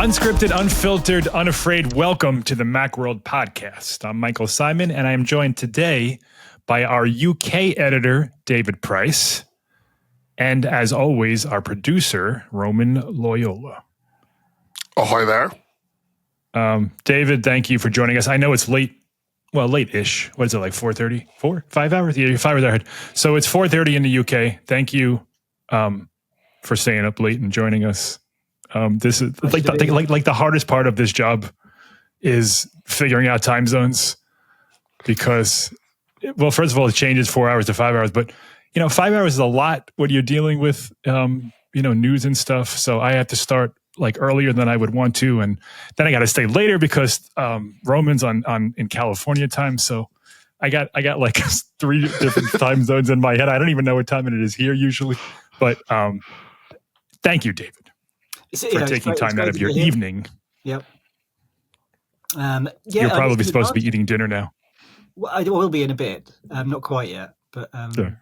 Unscripted, unfiltered, unafraid. Welcome to the Macworld podcast. I'm Michael Simon, and I am joined today by our UK editor, David Price, and as always, our producer, Roman Loyola. Ahoy there. David, thank you for joining us. I know it's late. Well, late-ish. What is it, like 4:30? 5 hours? Yeah, you're 5 hours ahead. So it's 4:30 in the UK. Thank you for staying up late and joining us. This is like the hardest part of this job is figuring out time zones because, well, first of all, it changes 4 hours to 5 hours, but 5 hours is a lot when you're dealing with news and stuff. So I have to start like earlier than I would want to, and then I got to stay later because Roman's in California time. So I got like 3 different time zones in my head. I don't even know what time it is here usually, but thank you, David. For taking time out of your evening. Yep. You're probably supposed to be eating dinner now. Well, I will be in a bit. Not quite yet, but sure.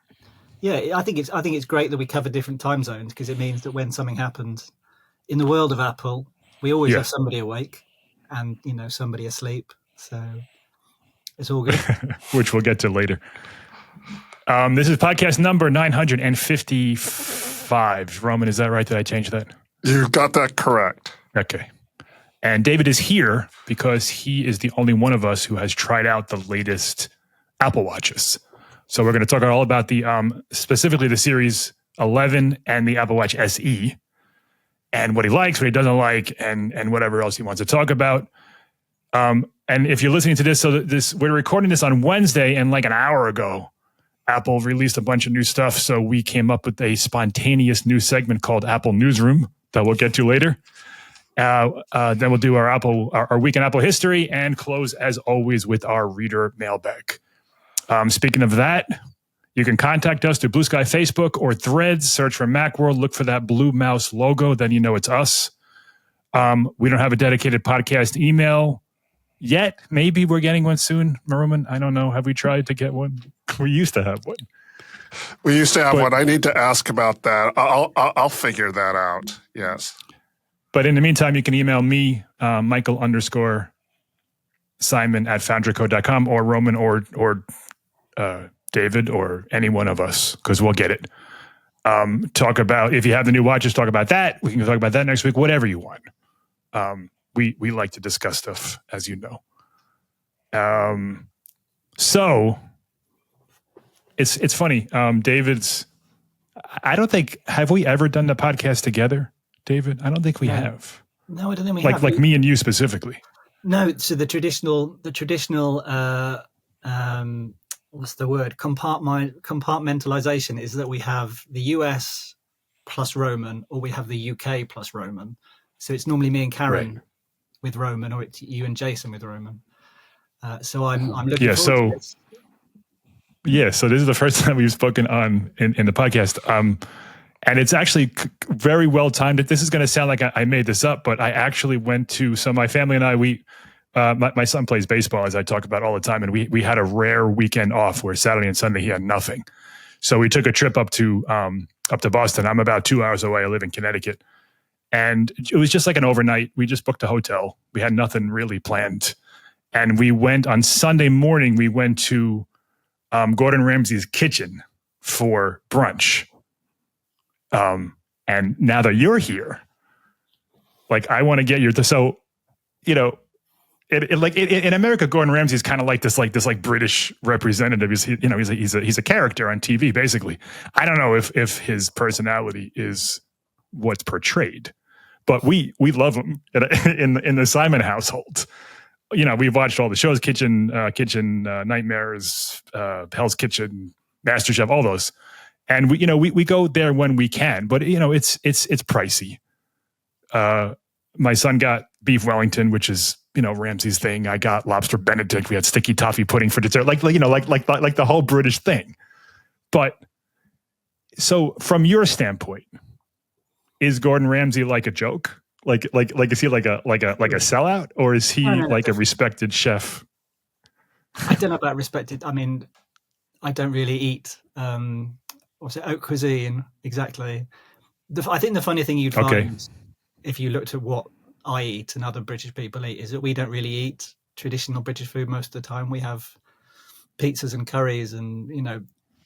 Yeah, I think it's great that we cover different time zones because it means that when something happens in the world of Apple, we always have somebody awake and somebody asleep. So it's all good. Which we'll get to later. This is podcast number 955. Roman, is that right? Did I change that? You got that correct. Okay. And David is here because he is the only one of us who has tried out the latest Apple Watches. So we're going to talk all about the specifically the Series 11 and the Apple Watch SE and what he likes, what he doesn't like, and whatever else he wants to talk about. And if you're listening to this, we're recording this on Wednesday, and like an hour ago, Apple released a bunch of new stuff. So we came up with a spontaneous new segment called Apple Newsroom that we'll get to later. Then we'll do our week in Apple history and close, as always, with our reader mailbag. Speaking of that, you can contact us through Blue Sky Facebook or Threads. Search for Macworld. Look for that blue mouse logo. Then you know it's us. We don't have a dedicated podcast email yet. Maybe we're getting one soon, Roman. I don't know. Have we tried to get one? We used to have one. We used to have one. I need to ask about that. I'll figure that out. Yes. But in the meantime, you can email me, Michael_Simon@foundrycode.com or Roman or David or any one of us, because we'll get it. Talk about, if you have the new watches, talk about that. We can talk about that next week, whatever you want. We like to discuss stuff, as you know. So it's funny. David's, I don't think, have we ever done the podcast together, David? I don't think we have. No, I don't think we have. Like me and you specifically. No, so the traditional what's the word? Compartmentalization is that we have the US plus Roman, or we have the UK plus Roman. So it's normally me and Karen with Roman, or it's you and Jason with Roman. So I'm looking forward to this. Yeah, so this is the first time we've spoken on in the podcast. And it's actually very well timed. This is going to sound like I made this up, but I actually went to, so my family and I, my son plays baseball, as I talk about all the time, and we had a rare weekend off where Saturday and Sunday he had nothing. So we took a trip up to Boston. I'm about 2 hours away. I live in Connecticut. And it was just like an overnight. We just booked a hotel. We had nothing really planned. And we went on Sunday morning, we went to Gordon Ramsay's kitchen for brunch. And now that you're here, like, I want to get your, so, in America, Gordon Ramsay is kind of like this British representative. He's a character on TV, basically. I don't know if his personality is what's portrayed, but we love him in the Simon household. We've watched all the shows, Kitchen Nightmares, Hell's Kitchen, MasterChef, all those. And we go there when we can, but it's pricey. My son got beef Wellington, which is Ramsay's thing. I got lobster Benedict. We had sticky toffee pudding for dessert, like the whole British thing. But so from your standpoint, is Gordon Ramsay like a joke? Like is he like a sellout, or is he like a respected chef? I don't know about respected. I mean, I don't really eat. What's it? Haute cuisine, exactly. I think the funny thing you'd find if you looked at what I eat and other British people eat is that we don't really eat traditional British food most of the time. We have pizzas and curries, and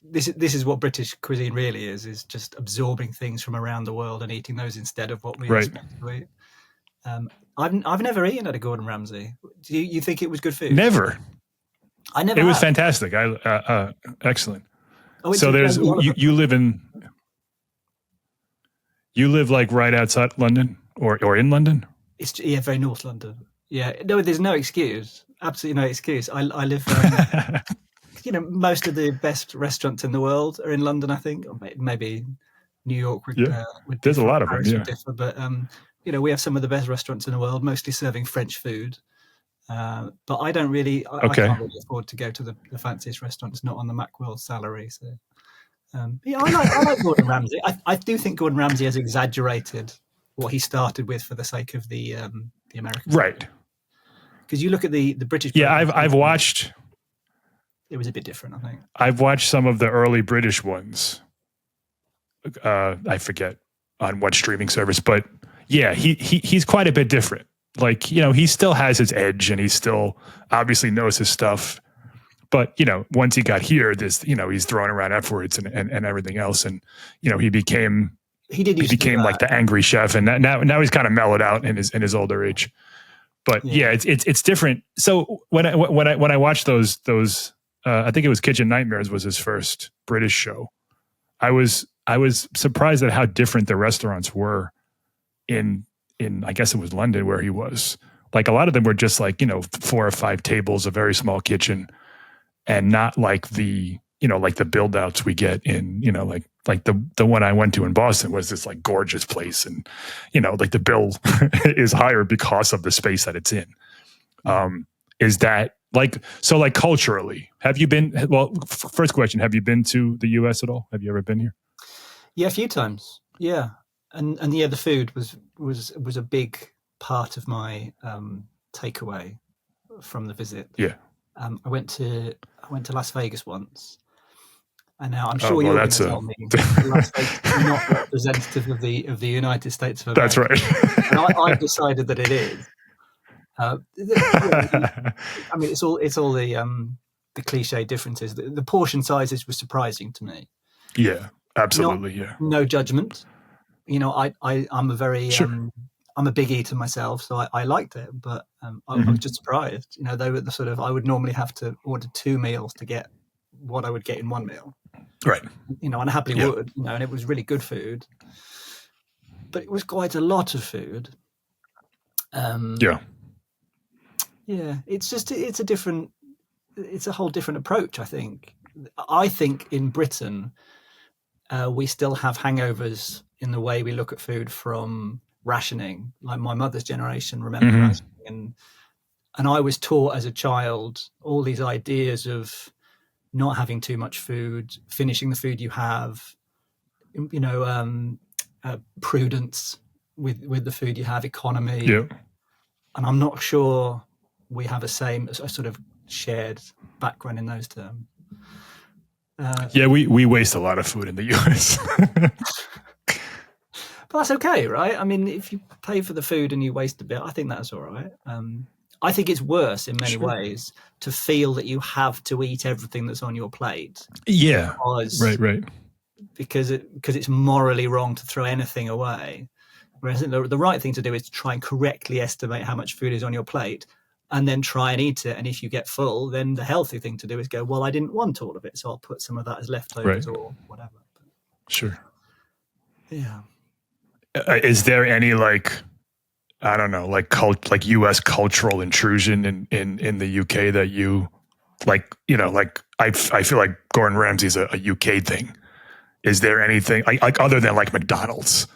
this is what British cuisine really is just absorbing things from around the world and eating those instead of what we expect to eat. I've never eaten at a Gordon Ramsay. Do you think it was good food? Never. I never. It was fantastic. Excellent. So you live like right outside London or in London? It's very North London. Yeah, no, there's no excuse. Absolutely no excuse. I live. Most of the best restaurants in the world are in London. I think, or maybe New York. There's a lot of them. Yeah. Differ, but we have some of the best restaurants in the world, mostly serving French food. But I don't really. I can't really afford to go to the fanciest restaurants, not on the Macworld salary. So, I like Gordon Ramsay. I do think Gordon Ramsay has exaggerated what he started with for the sake of the American. Right. Because you look at the British. Yeah, I've watched. It was a bit different, I think. I've watched some of the early British ones. I forget on what streaming service, but yeah, he's quite a bit different. Like, he still has his edge and he still obviously knows his stuff. But, once he got here, he's throwing around F words and everything else. And, he became like the angry chef. And now he's kind of mellowed out in his older age. But yeah, it's different. So when I watched those, I think it was Kitchen Nightmares was his first British show. I was surprised at how different the restaurants were in I guess it was London where he was. Like a lot of them were just like, 4 or 5 tables, a very small kitchen, and not like the build outs we get in, like the one I went to in Boston was this like gorgeous place. And, like the bill is higher because of the space that it's in. Is that like culturally, have you been, first question, have you been to the US at all? Have you ever been here? Yeah, a few times. Yeah. And the food was a big part of my takeaway from the visit. Yeah. I went to Las Vegas once, and now I'm sure you're going to tell me Las Vegas is not representative of the United States of America. That's right. And I've decided that it is. I mean, it's all the cliche differences. The portion sizes were surprising to me. Yeah, absolutely. No judgment. I'm a very I'm a big eater myself, so I liked it, but I was just surprised. They were the sort of, I would normally have to order 2 meals to get what I would get in one meal. Right. And I happily would. And it was really good food, but it was quite a lot of food. Yeah. It's a whole different approach. I think in Britain, we still have hangovers in the way we look at food from rationing. Like my mother's generation remember rationing, and I was taught as a child all these ideas of not having too much food, finishing the food you have, prudence with the food you have, economy. Yeah. And I'm not sure we have a sort of shared background in those terms. We waste a lot of food in the US. But that's okay, right? I mean, if you pay for the food and you waste a bit, I think that's all right. I think it's worse in many ways to feel that you have to eat everything that's on your plate. Yeah, right. Because it's morally wrong to throw anything away. Whereas the right thing to do is to try and correctly estimate how much food is on your plate and then try and eat it. And if you get full, then the healthy thing to do is go, well, I didn't want all of it, so I'll put some of that as leftovers or whatever. Sure. Yeah. Is there any I don't know, like U.S. cultural intrusion in the UK that you I feel like Gordon Ramsay's a UK thing. Is there anything like other than like McDonald's?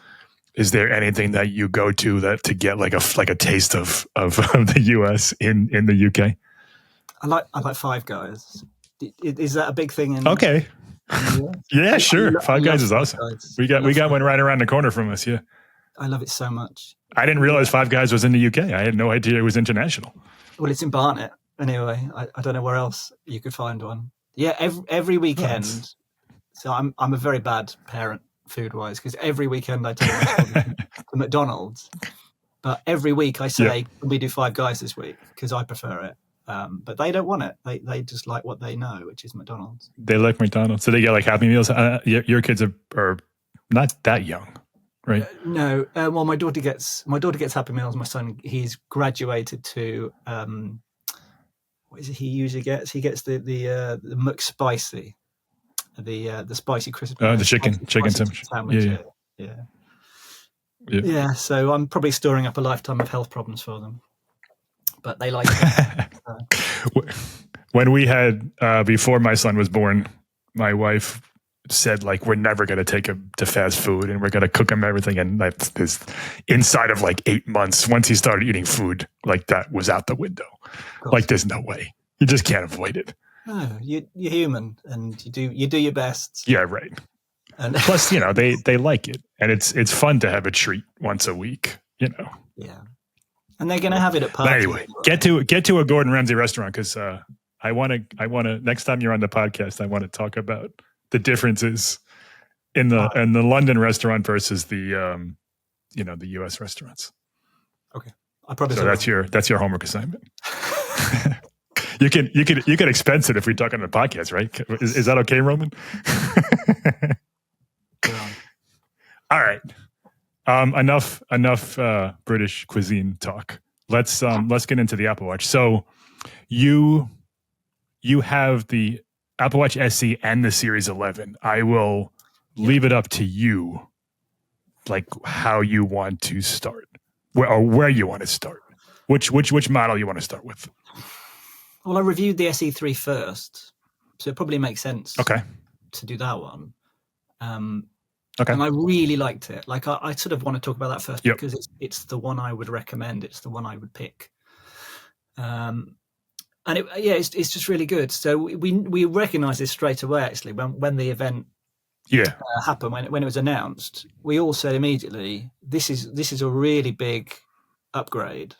Is there anything that you go to get like a taste of the US in the UK? I like Five Guys. Is that a big thing? Okay. Yeah, sure. Five Guys is awesome. We got one right around the corner from us. Yeah. I love it so much. I didn't realize Five Guys was in the UK. I had no idea it was international. Well, it's in Barnet anyway. I don't know where else you could find one. Yeah, every weekend. Nice. So I'm a very bad parent food wise because every weekend I take my children to McDonald's, But every week I say, can we do Five Guys this week? Because I prefer it. But they don't want it. They just like what they know, which is McDonald's. They like McDonald's. So they get like Happy Meals. Your kids are not that young, right? No. Well, my daughter gets Happy Meals. My son, he's graduated to what is it he usually gets? He gets the McSpicy, the spicy crispy. The chicken sandwich. Yeah. So I'm probably storing up a lifetime of health problems for them, but they like it. When we had before my son was born, my wife said like we're never going to take him to fast food and we're going to cook him everything. And that's this inside of like 8 months, once he started eating food, like that was out the window. Like there's no way. You just can't avoid it. No, you're human and you do your best. Yeah, right. And plus, they like it, and it's fun to have a treat once a week. Yeah, and they're going to have it at parties. But anyway, get to a Gordon Ramsay restaurant because I want to next time you're on the podcast, I want to talk about the differences in the London restaurant versus the the US restaurants. Okay, I promise. So that's your homework assignment. You can expense it if we talk on the podcast, right? Is that okay, Roman? All right. Enough British cuisine talk. Let's get into the Apple Watch. So you have the Apple Watch SE and the Series 11. I will leave it up to you, like how you want to start, where you want to start, which model you want to start with. Well, I reviewed the SE3 first, so it probably makes sense. To do that one. Okay. And I really liked it. Like I sort of want to talk about that first because it's the one I would recommend. It's the one I would pick. And it's just really good. So we recognized this straight away. Actually, when the event happened, when it was announced, we all said immediately, this is a really big upgrade.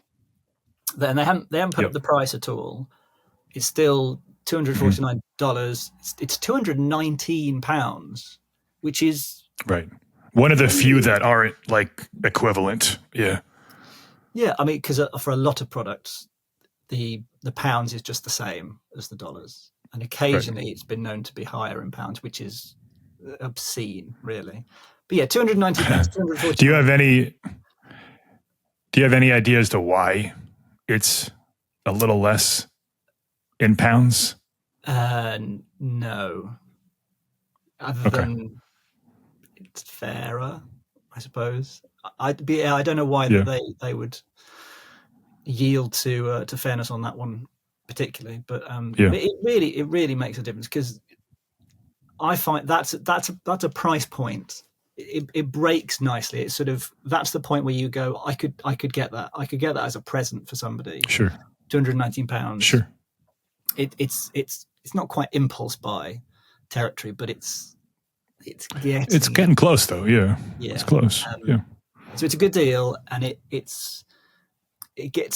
Then they haven't put up the price at all. It's still $249. It's £219, which is right. One of the few that aren't like equivalent. Yeah. Yeah, I mean, because for a lot of products, the pounds is just the same as the dollars, and occasionally it's been known to be higher in pounds, which is obscene, really. But yeah, £290. Do you have any idea as to why it's a little less in pounds? No. Other than it's fairer, I suppose. I don't know why they would yield to fairness on that one particularly, but it really makes a difference because I find that's a price point. It breaks nicely. It's sort of that's the point where you go, I could get that. I could get that as a present for somebody. Sure. £219. Sure. It's not quite impulse buy territory, but it's getting close though. Yeah. It's close. So it's a good deal, and it gets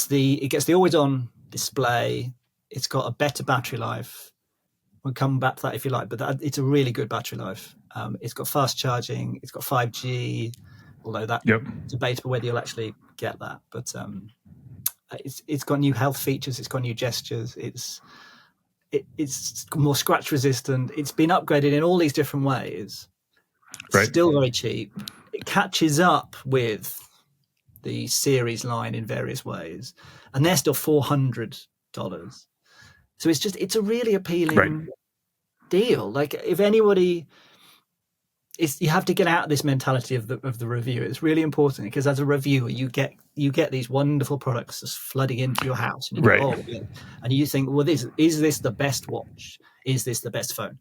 the always on display. It's got a better battery life. We'll come back to that if you like, but it's a really good battery life. It's got fast charging. It's got 5G, although that's debatable whether you'll actually get that. But it's got new health features. It's got new gestures. It's more scratch resistant. It's been upgraded in all these different ways. It's still very cheap. It catches up with the series line in various ways, and they're still $400. So it's a really appealing deal. Like if anybody, you have to get out of this mentality of the review. It's really important because as a reviewer, you get these wonderful products just flooding into your house, and you go, and you think, well, is this the best watch? Is this the best phone?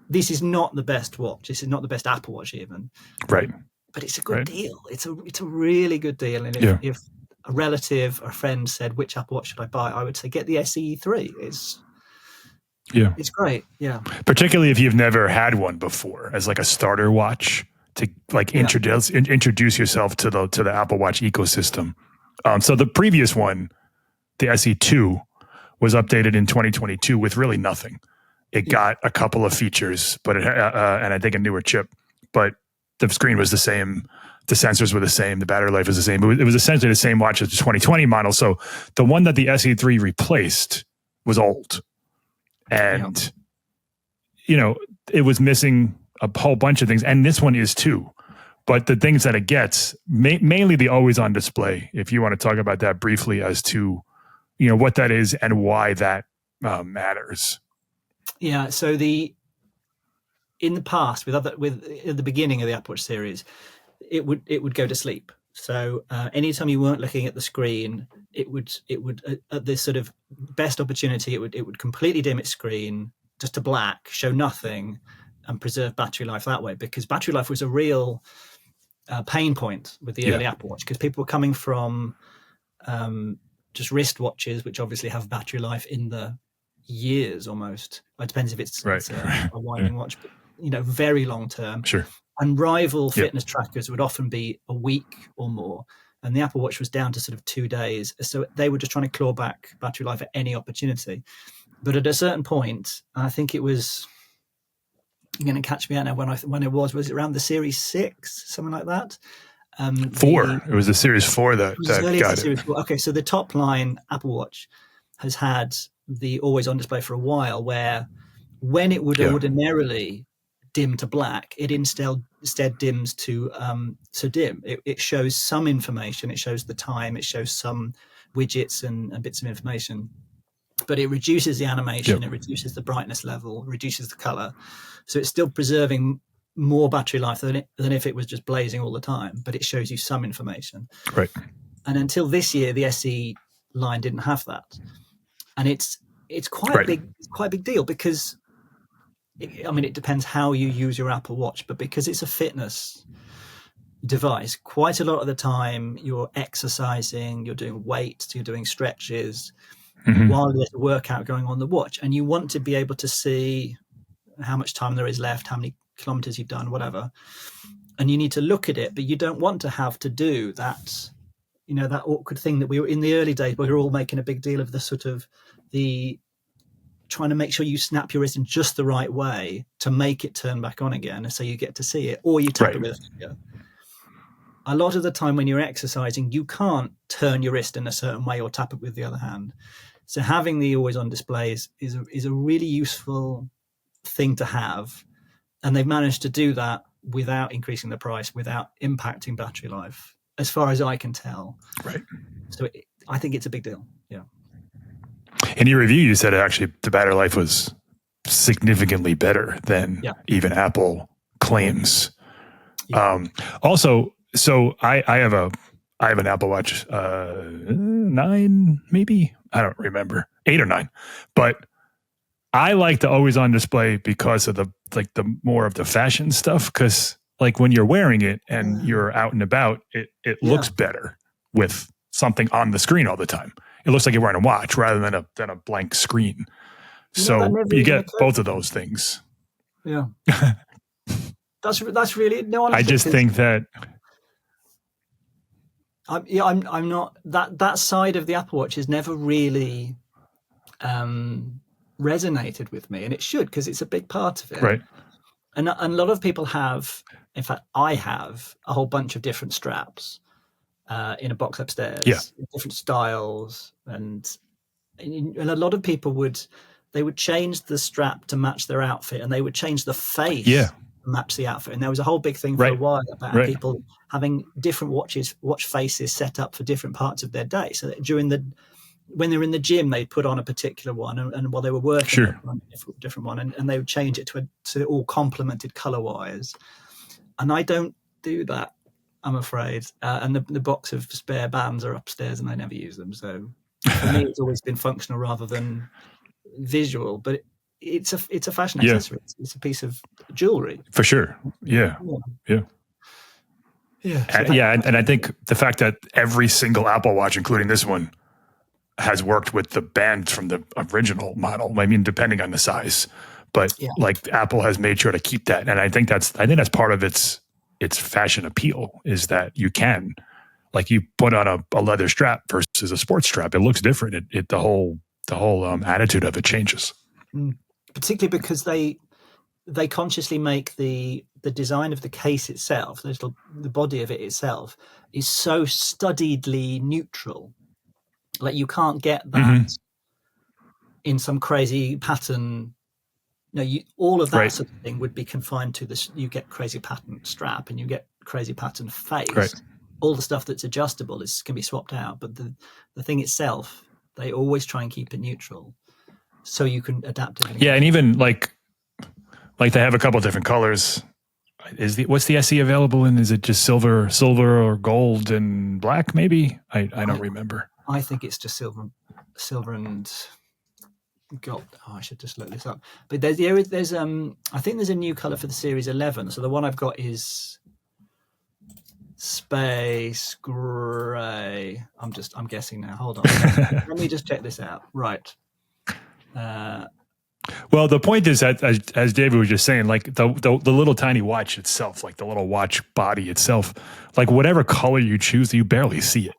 This is not the best watch. This is not the best Apple Watch even. Right. But it's a good deal. It's a really good deal. And if a relative or a friend said, which Apple Watch should I buy? I would say get the SE3. It's great. Yeah. Particularly if you've never had one before as like a starter watch to like introduce yourself to the Apple Watch ecosystem. So the previous one, the SE2, was updated in 2022 with really nothing. It got a couple of features, but and I think a newer chip, but the screen was the same. The sensors were the same. The battery life was the same. It was essentially the same watch as the 2020 model. So the one that the SE3 replaced was old. And, it was missing a whole bunch of things. And this one is too. But the things that it gets, mainly the always on display, if you want to talk about that briefly as to, what that is and why that matters. Yeah. So in the past, at the beginning of the Apple Watch series, it would go to sleep. So anytime you weren't looking at the screen, it would at this sort of best opportunity, it would completely dim its screen just to black, show nothing, and preserve battery life that way. Because battery life was a real pain point with the early Apple Watch, because people were coming from just wristwatches, which obviously have battery life in the years almost. It depends if it's a winding watch, but very long term. Sure. And rival fitness trackers would often be a week or more. And the Apple Watch was down to sort of 2 days. So they were just trying to claw back battery life at any opportunity. But at a certain point, I think it was, you're going to catch me out now when it was it around the Series 6, something like that? 4. It was the Series 4 that got it. Okay, so the top line Apple Watch has had the always on display for a while, where when it would ordinarily dim to black, it instead dims to dim. It shows some information. It shows the time. It shows some widgets and bits of information, but it reduces the animation. It reduces the brightness level, reduces the color. So it's still preserving more battery life than if it was just blazing all the time, but it shows you some information. Right. And until this year, the SE line didn't have that. And it's quite a big deal, because it depends how you use your Apple Watch, but because it's a fitness device, quite a lot of the time you're exercising, you're doing weights, you're doing stretches while there's a workout going on the watch, and you want to be able to see how much time there is left, how many kilometers you've done, whatever, and you need to look at it, but you don't want to have to do that, that awkward thing that we were in the early days, where we were all making a big deal of the sort of the trying to make sure you snap your wrist in just the right way to make it turn back on again, so you get to see it, or you tap it with a finger. A lot of the time when you're exercising, you can't turn your wrist in a certain way or tap it with the other hand. So having the always on displays is a really useful thing to have. And they've managed to do that without increasing the price, without impacting battery life, as far as I can tell. Right. So I think it's a big deal. Yeah. In your review, you said actually the battery life was significantly better than even Apple claims. Yeah. Also, so I have an Apple Watch 9, maybe, I don't remember, 8 or 9, but I like the always on display because of the more of the fashion stuff. Because like when you're wearing it and you're out and about, it looks better with something on the screen all the time. It looks like you're wearing a watch rather than a blank screen. So you get both of those things. Yeah. That's really no. I just think that. I'm not that side of the Apple Watch has never really resonated with me, and it should, because it's a big part of it. Right. And a lot of people have. In fact, I have a whole bunch of different straps in a box upstairs. Yeah. Different styles, and a lot of people would change the strap to match their outfit, and they would change the face. Yeah. Match the outfit, and there was a whole big thing for a while about people having different watch faces set up for different parts of their day. So that when they're in the gym, they'd put on a particular one, and while they were working, on a different one, and they would change it to all complemented color wise. And I don't do that, I'm afraid. And the box of spare bands are upstairs, and I never use them. So for me, it's always been functional rather than visual, but it's a fashion accessory. It's a piece of jewelry for sure. Yeah. So and I think the fact that every single Apple Watch, including this one, has worked with the bands from the original model. I mean, depending on the size, but like Apple has made sure to keep that, and I think that's part of its fashion appeal, is that you can, like, you put on a leather strap versus a sports strap, it looks different. The whole attitude of it changes. Particularly because they they consciously make the design of the case itself, the body of it itself, is so studiedly neutral. Like you can't get that in some crazy pattern. No, all of that sort of thing would be confined to this. You get crazy pattern strap and you get crazy pattern face. Right. All the stuff that's adjustable can be swapped out, but the thing itself, they always try and keep it neutral, so you can adapt it. Yeah, and even like they have a couple of different colors. What's the SE available in? Is it just silver or gold and black? Maybe I don't remember. I think it's just silver and gold. Oh, I should just look this up. But there's I think there's a new color for the Series 11. So the one I've got is space gray. I'm guessing now. Hold on. Let me just check this out. Right. Well, the point is that, as David was just saying, like the little tiny watch itself, like the little watch body itself, like whatever color you choose, you barely see it.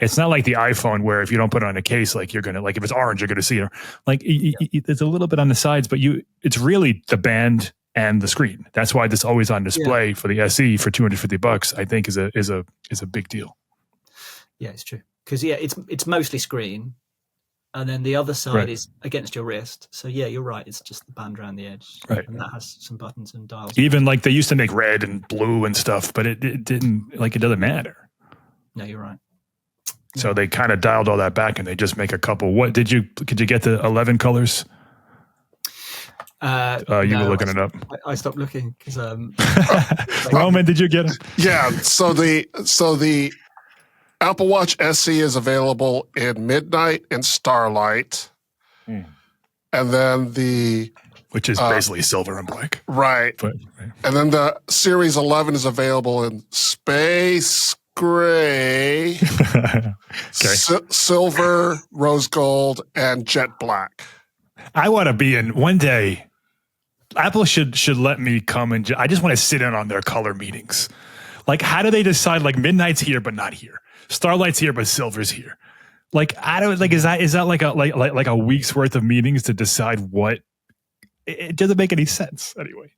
It's not like the iPhone where if you don't put it on a case, like you're going to, like if it's orange, you're going to see it. Like it's a little bit on the sides, but it's really the band and the screen. That's why this always on display for the SE for $250, I think is a big deal. Yeah, it's true. Because it's mostly screen. And then the other side is against your wrist. So yeah, you're right. It's just the band around the edge. Right. And that has some buttons and dials. Even like they used to make red and blue and stuff, but it didn't, like it doesn't matter. No, you're right. So they kind of dialed all that back and they just make a couple. What could you get the 11 colors? You were looking it up. I stopped looking because Roman, did you get it? Yeah. So the Apple Watch SE is available in Midnight and Starlight, and then which is basically silver and black, right? And then the Series 11 is available in Space Gray, silver, rose gold, and jet black. I want to be in one day. Apple should let me come and I just want to sit in on their color meetings. Like, how do they decide? Like, midnight's here but not here. Starlight's here, but silver's here. Like, I don't like. Is that like a week's worth of meetings to decide what? It doesn't make any sense anyway.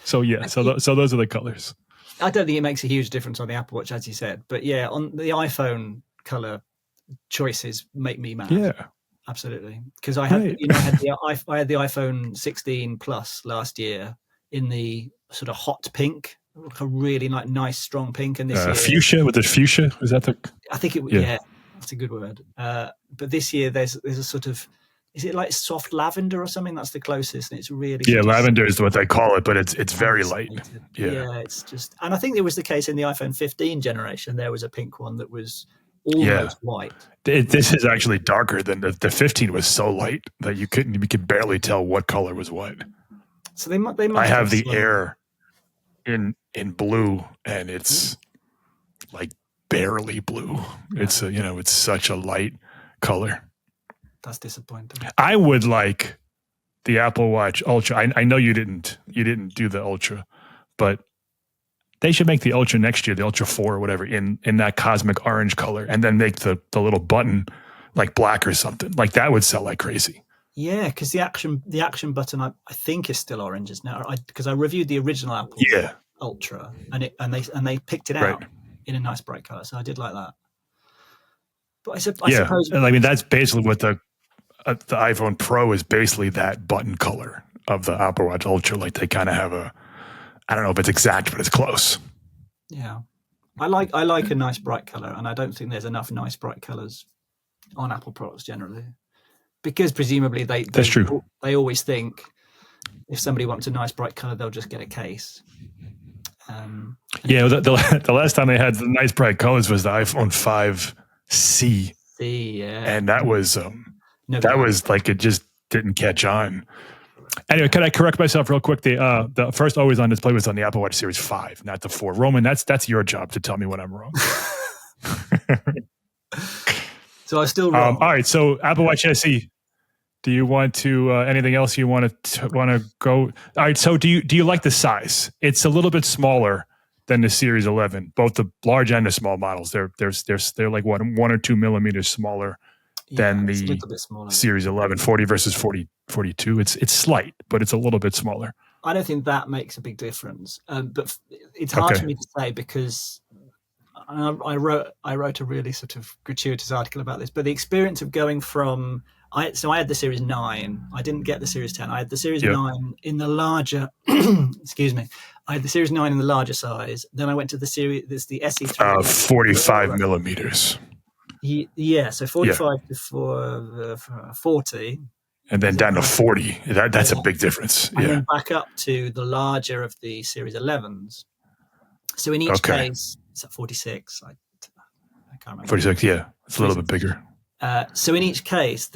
So yeah, so those are the colors. I don't think it makes a huge difference on the Apple Watch, as you said, but yeah, on the iPhone color choices make me mad. Yeah, absolutely. Because I had I had the iPhone 16 Plus last year in the sort of hot pink. Like a really nice strong pink, and this year, fuchsia. With the fuchsia, is that the? I think it. Yeah, that's a good word. But this year there's a sort of, is it like soft lavender or something? That's the closest, and it's really lavender is what they call it, but it's very light. Yeah, it's just, and I think it was the case in the iPhone 15 generation. There was a pink one that was almost white. This is actually darker than the 15 was so light that you could barely tell what color was what. So they must I have the Air in blue, and it's like barely blue. Yeah. It's it's such a light color. That's disappointing. I would like the Apple Watch Ultra. I know you didn't do the Ultra, but they should make the Ultra next year, the Ultra 4 or whatever, in that cosmic orange color, and then make the little button like black or something. Like that would sell like crazy. Yeah, because the action button I think is still orange now. Because I reviewed the original Apple Ultra, and they picked it out in a nice bright color, so I did like that. But I suppose, and I mean that's basically what the iPhone Pro is, basically that button color of the Apple Watch Ultra. Like they kind of have I don't know if it's exact, but it's close. Yeah, I like a nice bright color, and I don't think there's enough nice bright colors on Apple products generally. Because presumably that's true. They always think if somebody wants a nice bright color, they'll just get a case. The last time they had the nice bright colors was the iPhone 5C. And that was was like it just didn't catch on. Anyway, can I correct myself real quick? The first always on display was on the Apple Watch Series 5, not the 4. Roman, that's your job to tell me when I'm wrong. So I still wrong. All right. So Apple Watch SE. Do you want to anything else you want to go? All right. So do you like the size? It's a little bit smaller than the Series 11. Both the large and the small models. They're like 1 or 2 millimeters smaller than the smaller. Series 11. 40 versus 42. It's slight, but it's a little bit smaller. I don't think that makes a big difference. But it's hard for me to say because I wrote a really sort of gratuitous article about this. But the experience of going from I had the Series 9. I didn't get the Series 10. I had the Series 9 in the larger. Excuse me. I had the Series 9 in the larger size. Then I went to the series. There's the SE3. 45 millimeters. Yeah, so 45 to 40. And then down to 40. That's a big difference. And then back up to the larger of the Series 11s. So in each case, it's at 46. I can't remember. 46, yeah. It's a little bit bigger. So in each case,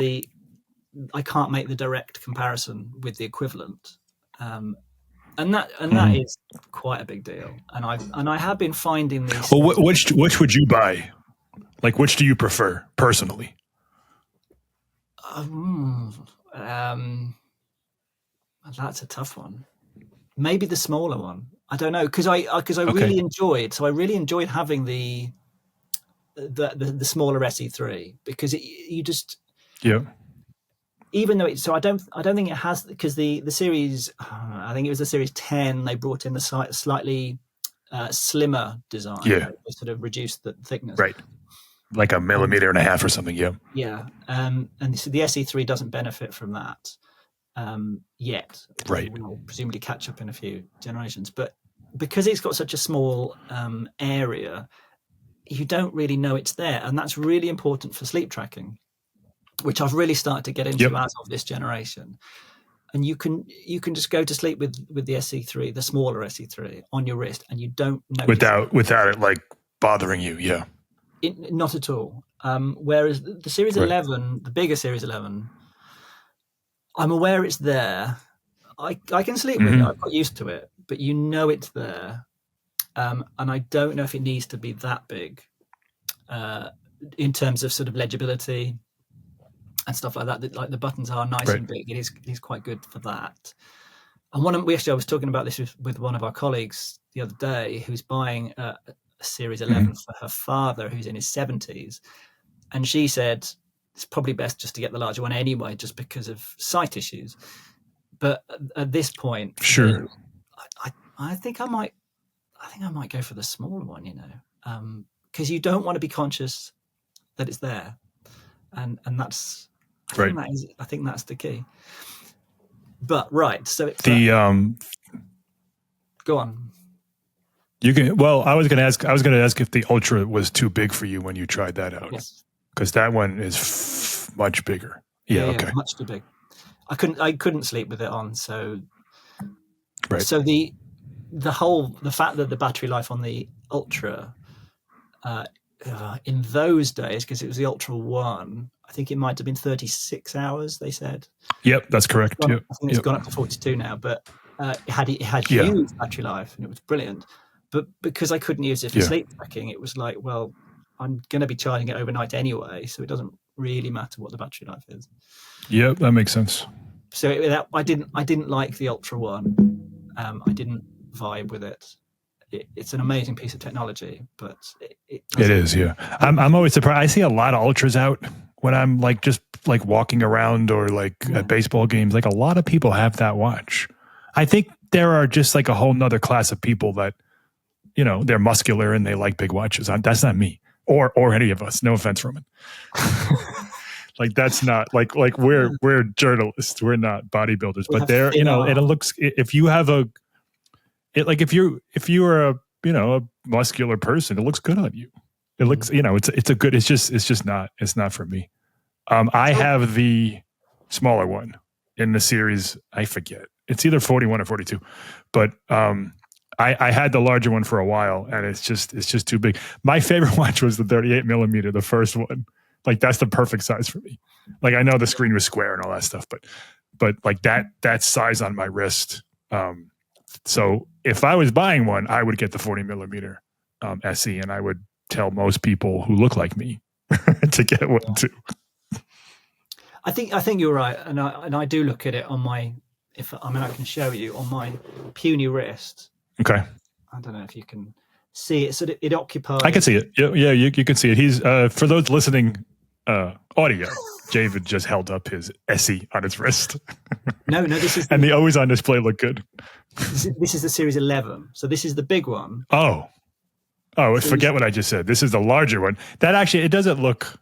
I can't make the direct comparison with the equivalent. And that is quite a big deal. And I have been finding these. Well, which would you buy? Like, which do you prefer personally? That's a tough one. Maybe the smaller one. I don't know because I really enjoyed. So I really enjoyed having the smaller SE3 because you just even though I don't think it has because the series I think it was the Series 10 they brought in the slightly slimmer design. Yeah, they sort of reduced the thickness. Right. Like a millimeter and a half or something, Yeah, and so the SE3 doesn't benefit from that yet. Right. We'll presumably catch up in a few generations. But because it's got such a small area, you don't really know it's there. And that's really important for sleep tracking, which I've really started to get into as of this generation. And you can just go to sleep with the SE3, the smaller SE3 on your wrist, and you don't know without it like bothering you, not at all. Whereas the Series 11, the bigger Series 11, I'm aware it's there. I can sleep with it. I've got used to it, but you know it's there. And I don't know if it needs to be that big in terms of sort of legibility and stuff like that. Like the buttons are nice and big. It is quite good for that. And I was talking about this with one of our colleagues the other day, who's buying a Series 11 for her father, who's in his 70s, and she said it's probably best just to get the larger one anyway, just because of sight issues. But at this point, sure, I think I might go for the smaller one, because you don't want to be conscious that it's there, and that's I think that's the key. But so it's go on. You can. Well, I was going to ask if the Ultra was too big for you when you tried that out. Yes, because that one is much bigger. Yeah, okay, much too big. I couldn't sleep with it on. So, So the fact that the battery life on the Ultra, in those days, because it was the Ultra 1, I think it might have been 36 hours. They said. Yep, that's correct. I think it's gone up to 42 now, but it had huge battery life and it was brilliant. But because I couldn't use it for sleep tracking, it was like, well, I'm going to be charging it overnight anyway, so it doesn't really matter what the battery life is. Yep, that makes sense. So I didn't like the Ultra 1. I didn't vibe with it. It's an amazing piece of technology, but it is. Yeah, I'm always surprised. I see a lot of Ultras out when I'm just walking around or at baseball games. Like a lot of people have that watch. I think there are just a whole nother class of people that. They're muscular and they like big watches. That's not me or any of us. No offense, Roman. That's not we're journalists. We're not bodybuilders, but they're, it looks, if you have if you are a muscular person, it looks good on you. It looks, it's not for me. I have the smaller one in the series. I forget. It's either 41 or 42, but, I had the larger one for a while, and it's just too big. My favorite watch was the 38 millimeter, the first one. That's the perfect size for me. I know the screen was square and all that stuff, but that size on my wrist. So if I was buying one, I would get the 40 millimeter SE, and I would tell most people who look like me to get one too. I think you're right, and I do look at it on my. I can show you on my puny wrist. Okay. I don't know if you can see it. So it occupies. I can see it. Yeah, you can see it. He's for those listening audio, David just held up his SE on his wrist. No, this is and the always on display looked good. This is the Series 11. So this is the big one. Oh, forget what I just said. This is the larger one. That actually, it doesn't look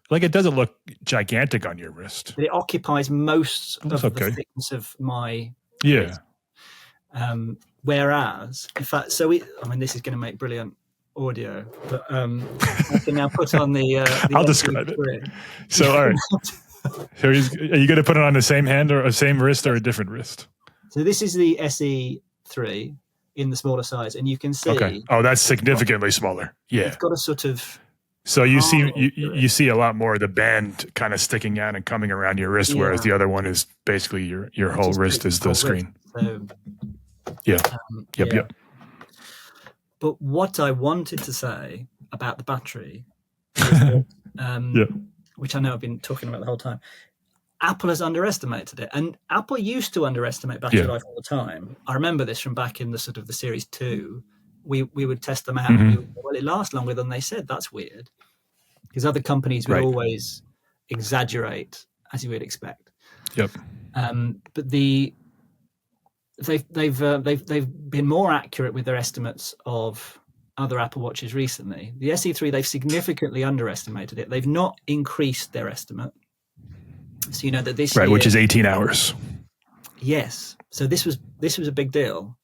gigantic on your wrist. But it occupies most of the thickness of my wrist. Whereas, in fact, this is going to make brilliant audio, but I can now put on the I'll describe it. So, all right. So are you going to put it on the same hand or a same wrist or a different wrist? So this is the SE3 in the smaller size, and you can see. Okay. Oh, that's significantly smaller. Yeah. It's got a sort of. So you see a lot more of the band kind of sticking out and coming around your wrist, whereas the other one is basically your whole wrist is the screen. So, Yep. But what I wanted to say about the battery, is that, which I know I've been talking about the whole time, Apple has underestimated it, and Apple used to underestimate battery life all the time. I remember this from back in the sort of the Series 2. We would test them out. And well, it lasts longer than they said. That's weird, because other companies would always exaggerate, as you would expect. Yep. But they've been more accurate with their estimates of other Apple Watches recently. The SE3, they've significantly underestimated it. They've not increased their estimate. So you know that this year, which is 18 hours. Yes. So this was a big deal.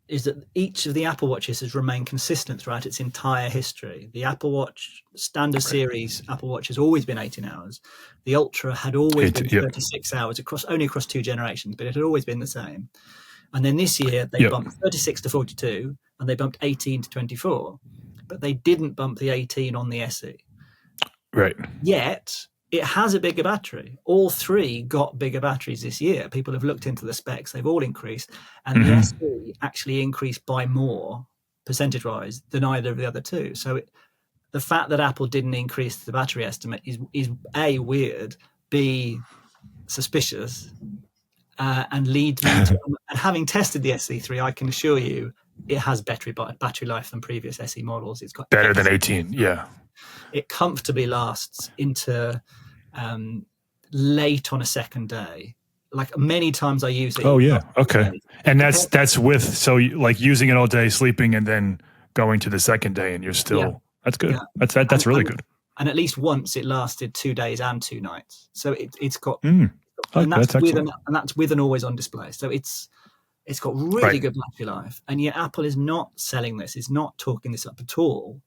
Is that each of the Apple Watches has remained consistent throughout its entire history. The Apple Watch standard series Apple Watch has always been 18 hours. The Ultra had always been 36 hours only across 2 generations, but it had always been the same. And then this year they bumped 36 to 42 and they bumped 18 to 24, but they didn't bump the 18 on the SE. Right. Yet it has a bigger battery. All 3 got bigger batteries this year. People have looked into the specs. They've all increased. And the SE actually increased by more, percentage-wise, than either of the other 2. So the fact that Apple didn't increase the battery estimate is A, weird, B, suspicious, and leads me to... And having tested the SE3, I can assure you it has better battery life than previous SE models. It's got better than 18, It comfortably lasts into late on a second day. Like many times I use it. Oh yeah, okay. And that's with using it all day, sleeping, and then going to the second day, and you're still that's good. Yeah. That's really good. And at least once it lasted 2 days and 2 nights. So it's got and that's with an always on display. So it's got really good battery life. And yet Apple is not selling this. It's not talking this up at all,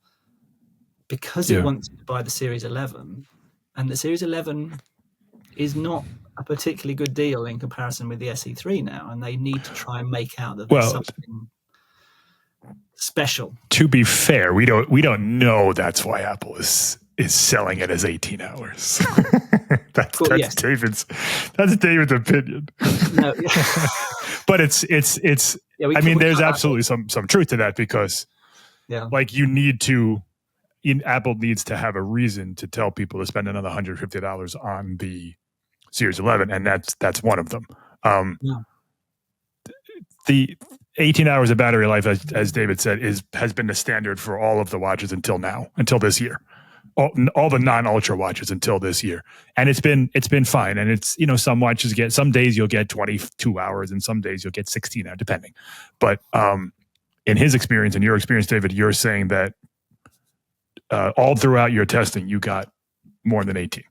because it wants to buy the Series 11, and the Series 11 is not a particularly good deal in comparison with the SE3 now, and they need to try and make out that there's something special. To be fair, we don't know that's why Apple is selling it as 18 hours. that's David's opinion. No, but it's I mean, there's absolutely some truth to that, because you need to. Apple needs to have a reason to tell people to spend another $150 on the Series 11, and that's one of them. The 18 hours of battery life, as David said, has been the standard for all of the watches until this year. All the non-ultra watches until this year, and it's been fine. And it's some watches some days you'll get 22 hours, and some days you'll get 16 hours, depending. But in his experience and your experience, David, you're saying that. All throughout your testing, you got more than 18.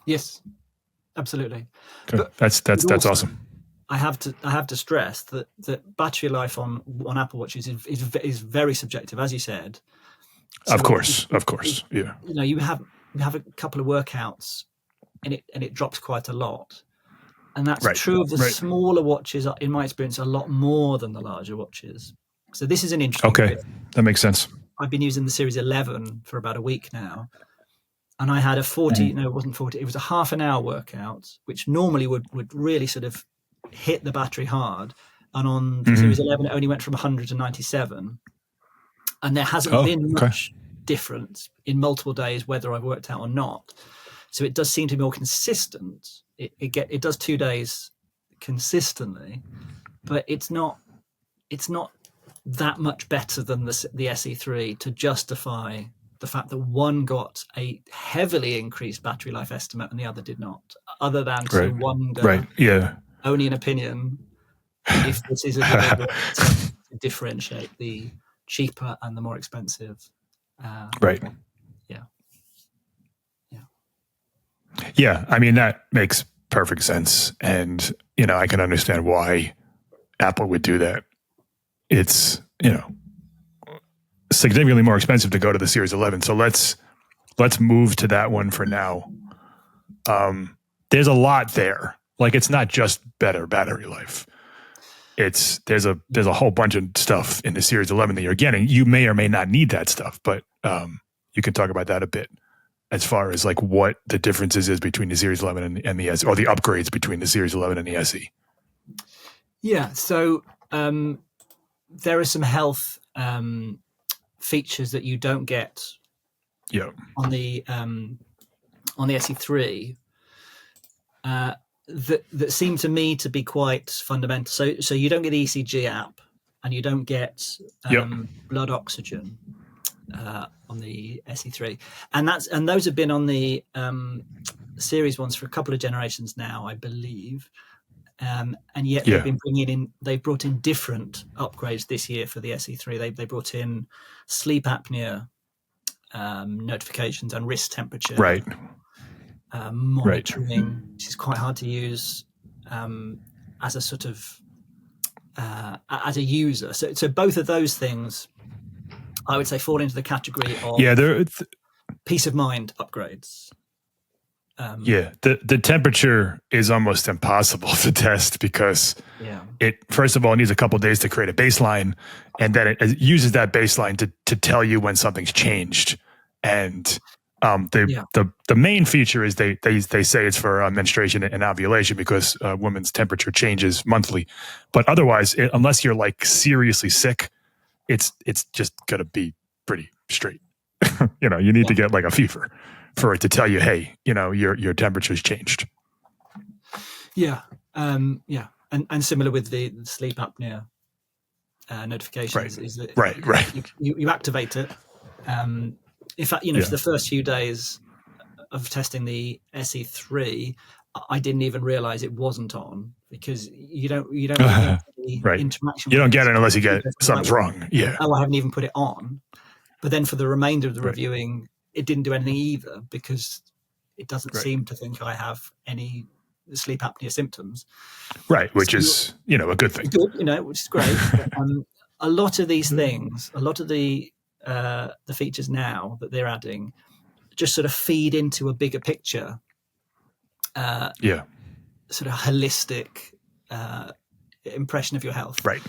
Yes, absolutely. Okay. But that's awesome. I have to stress that battery life on Apple Watches is very subjective, as you said. So of course, yeah. You have a couple of workouts, and it drops quite a lot, and that's true of the smaller watches. In my experience, a lot more than the larger watches. So this is an interesting. Okay, that makes sense. I've been using the Series 11 for about a week now, and I had it wasn't 40, it was a half an hour workout, which normally would really sort of hit the battery hard. And on the Series 11, it only went from 100 to 97. And there hasn't been much difference in multiple days, whether I've worked out or not. So it does seem to be more consistent. It does 2 days consistently, but it's not that much better than the SE3 to justify the fact that one got a heavily increased battery life estimate and the other did not, other than to wonder, Right. Yeah. only an opinion, if this is a deliberate attempt to differentiate the cheaper and the more expensive. Right. Yeah. Yeah. I mean, that makes perfect sense. And, I can understand why Apple would do that. It's, significantly more expensive to go to the Series 11. So let's move to that one for now. There's a lot there. Like, it's not just better battery life. There's a whole bunch of stuff in the Series 11 that you're getting. You may or may not need that stuff, but you can talk about that a bit as far as like what the differences is between the Series 11 and the SE, or the upgrades between the Series 11 and the SE. Yeah. So there are some health features that you don't get on the SE3 that seem to me to be quite fundamental. So you don't get the ECG app, and you don't get blood oxygen on the SE3, and those have been on the series ones for a couple of generations now, I believe. And yet they've brought in different upgrades this year for the SE3. They brought in sleep apnea notifications and wrist temperature monitoring, which is quite hard to use as a sort of as a user. So both of those things, I would say, fall into the category of peace of mind upgrades. The temperature is almost impossible to test because it, first of all, needs a couple of days to create a baseline, and then it uses that baseline to tell you when something's changed. And the main feature is they say it's for menstruation and ovulation, because women's temperature changes monthly. But otherwise, unless you're like seriously sick, it's just gonna be pretty straight. You need to get like a fever for it to tell you, hey, your temperature's changed. And similar with the sleep apnea notifications, is that you activate it. In fact, for the first few days of testing the SE3, I didn't even realize it wasn't on, because you don't get the interaction. You don't get it unless you get something's wrong. Yeah. Oh, I haven't even put it on. But then for the remainder of the reviewing, it didn't do anything either, because it doesn't seem to think I have any sleep apnea symptoms. Right, which is, a good thing. Good, which is great. But, a lot of these things, a lot of the features now that they're adding just sort of feed into a bigger picture. Sort of holistic impression of your health. Right.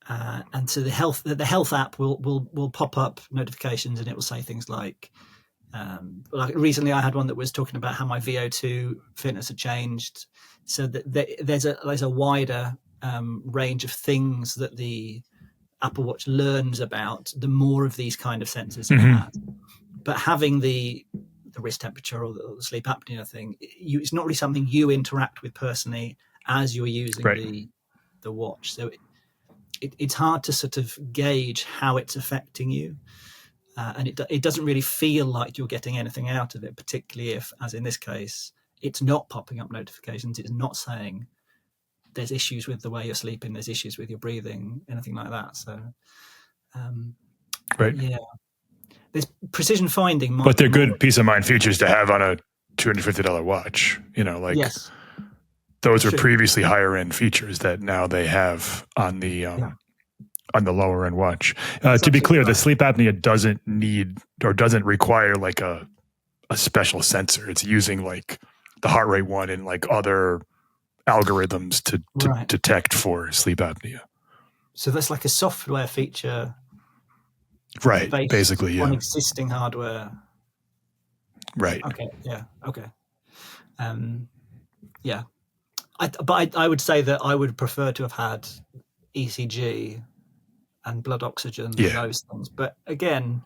And so the health app will pop up notifications, and it will say things like recently I had one that was talking about how my VO2 fitness had changed. So that there's a wider range of things that the Apple Watch learns about the more of these kind of sensors you have. But having the wrist temperature or the sleep apnea thing, it's not really something you interact with personally as you're using the watch. So it's hard to sort of gauge how it's affecting you. And it doesn't really feel like you're getting anything out of it, particularly if, as in this case, it's not popping up notifications. It's not saying there's issues with the way you're sleeping, there's issues with your breathing, anything like that. So, there's precision finding. But they're good peace of mind features to have on a $250 watch. Those were previously higher end features that now they have on the lower end watch. To be clear, the sleep apnea doesn't need or doesn't require like a special sensor. It's using like the heart rate one and like other algorithms to detect for sleep apnea. So that's like a software feature, right? Basically, on existing hardware, right? Okay, okay, I would say that I would prefer to have had ECG and blood oxygen, those things. But again,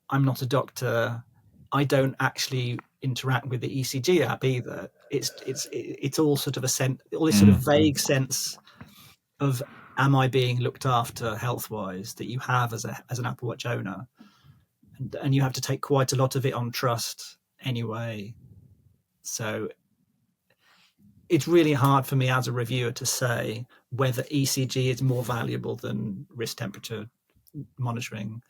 I'm not a doctor. I don't actually interact with the ECG app either. It's all sort of all this sort of vague sense of, am I being looked after health wise, that you have as an Apple Watch owner, and you have to take quite a lot of it on trust anyway. So it's really hard for me as a reviewer to say whether ECG is more valuable than wrist temperature monitoring.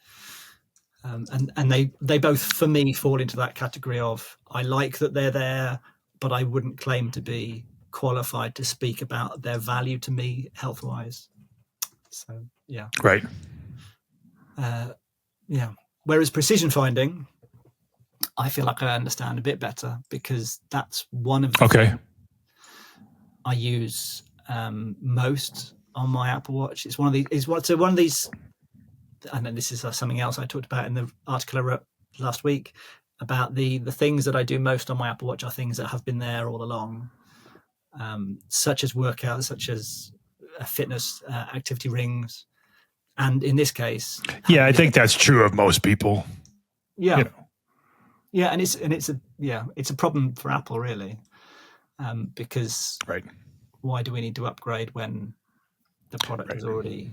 And they both, for me, fall into that category of, I like that they're there, but I wouldn't claim to be qualified to speak about their value to me health-wise. So, yeah. Right. Yeah. Whereas precision finding, I feel like I understand a bit better, because that's one of the things I use most on my Apple Watch. It's one of these. And then this is something else I talked about in the article I wrote last week about the things that I do most on my Apple Watch are things that have been there all along, such as workouts, such as fitness activity rings, and in this case, I think that's true of most people. Yeah, you know. Yeah, and it's a problem for Apple, really, because why do we need to upgrade when the product has already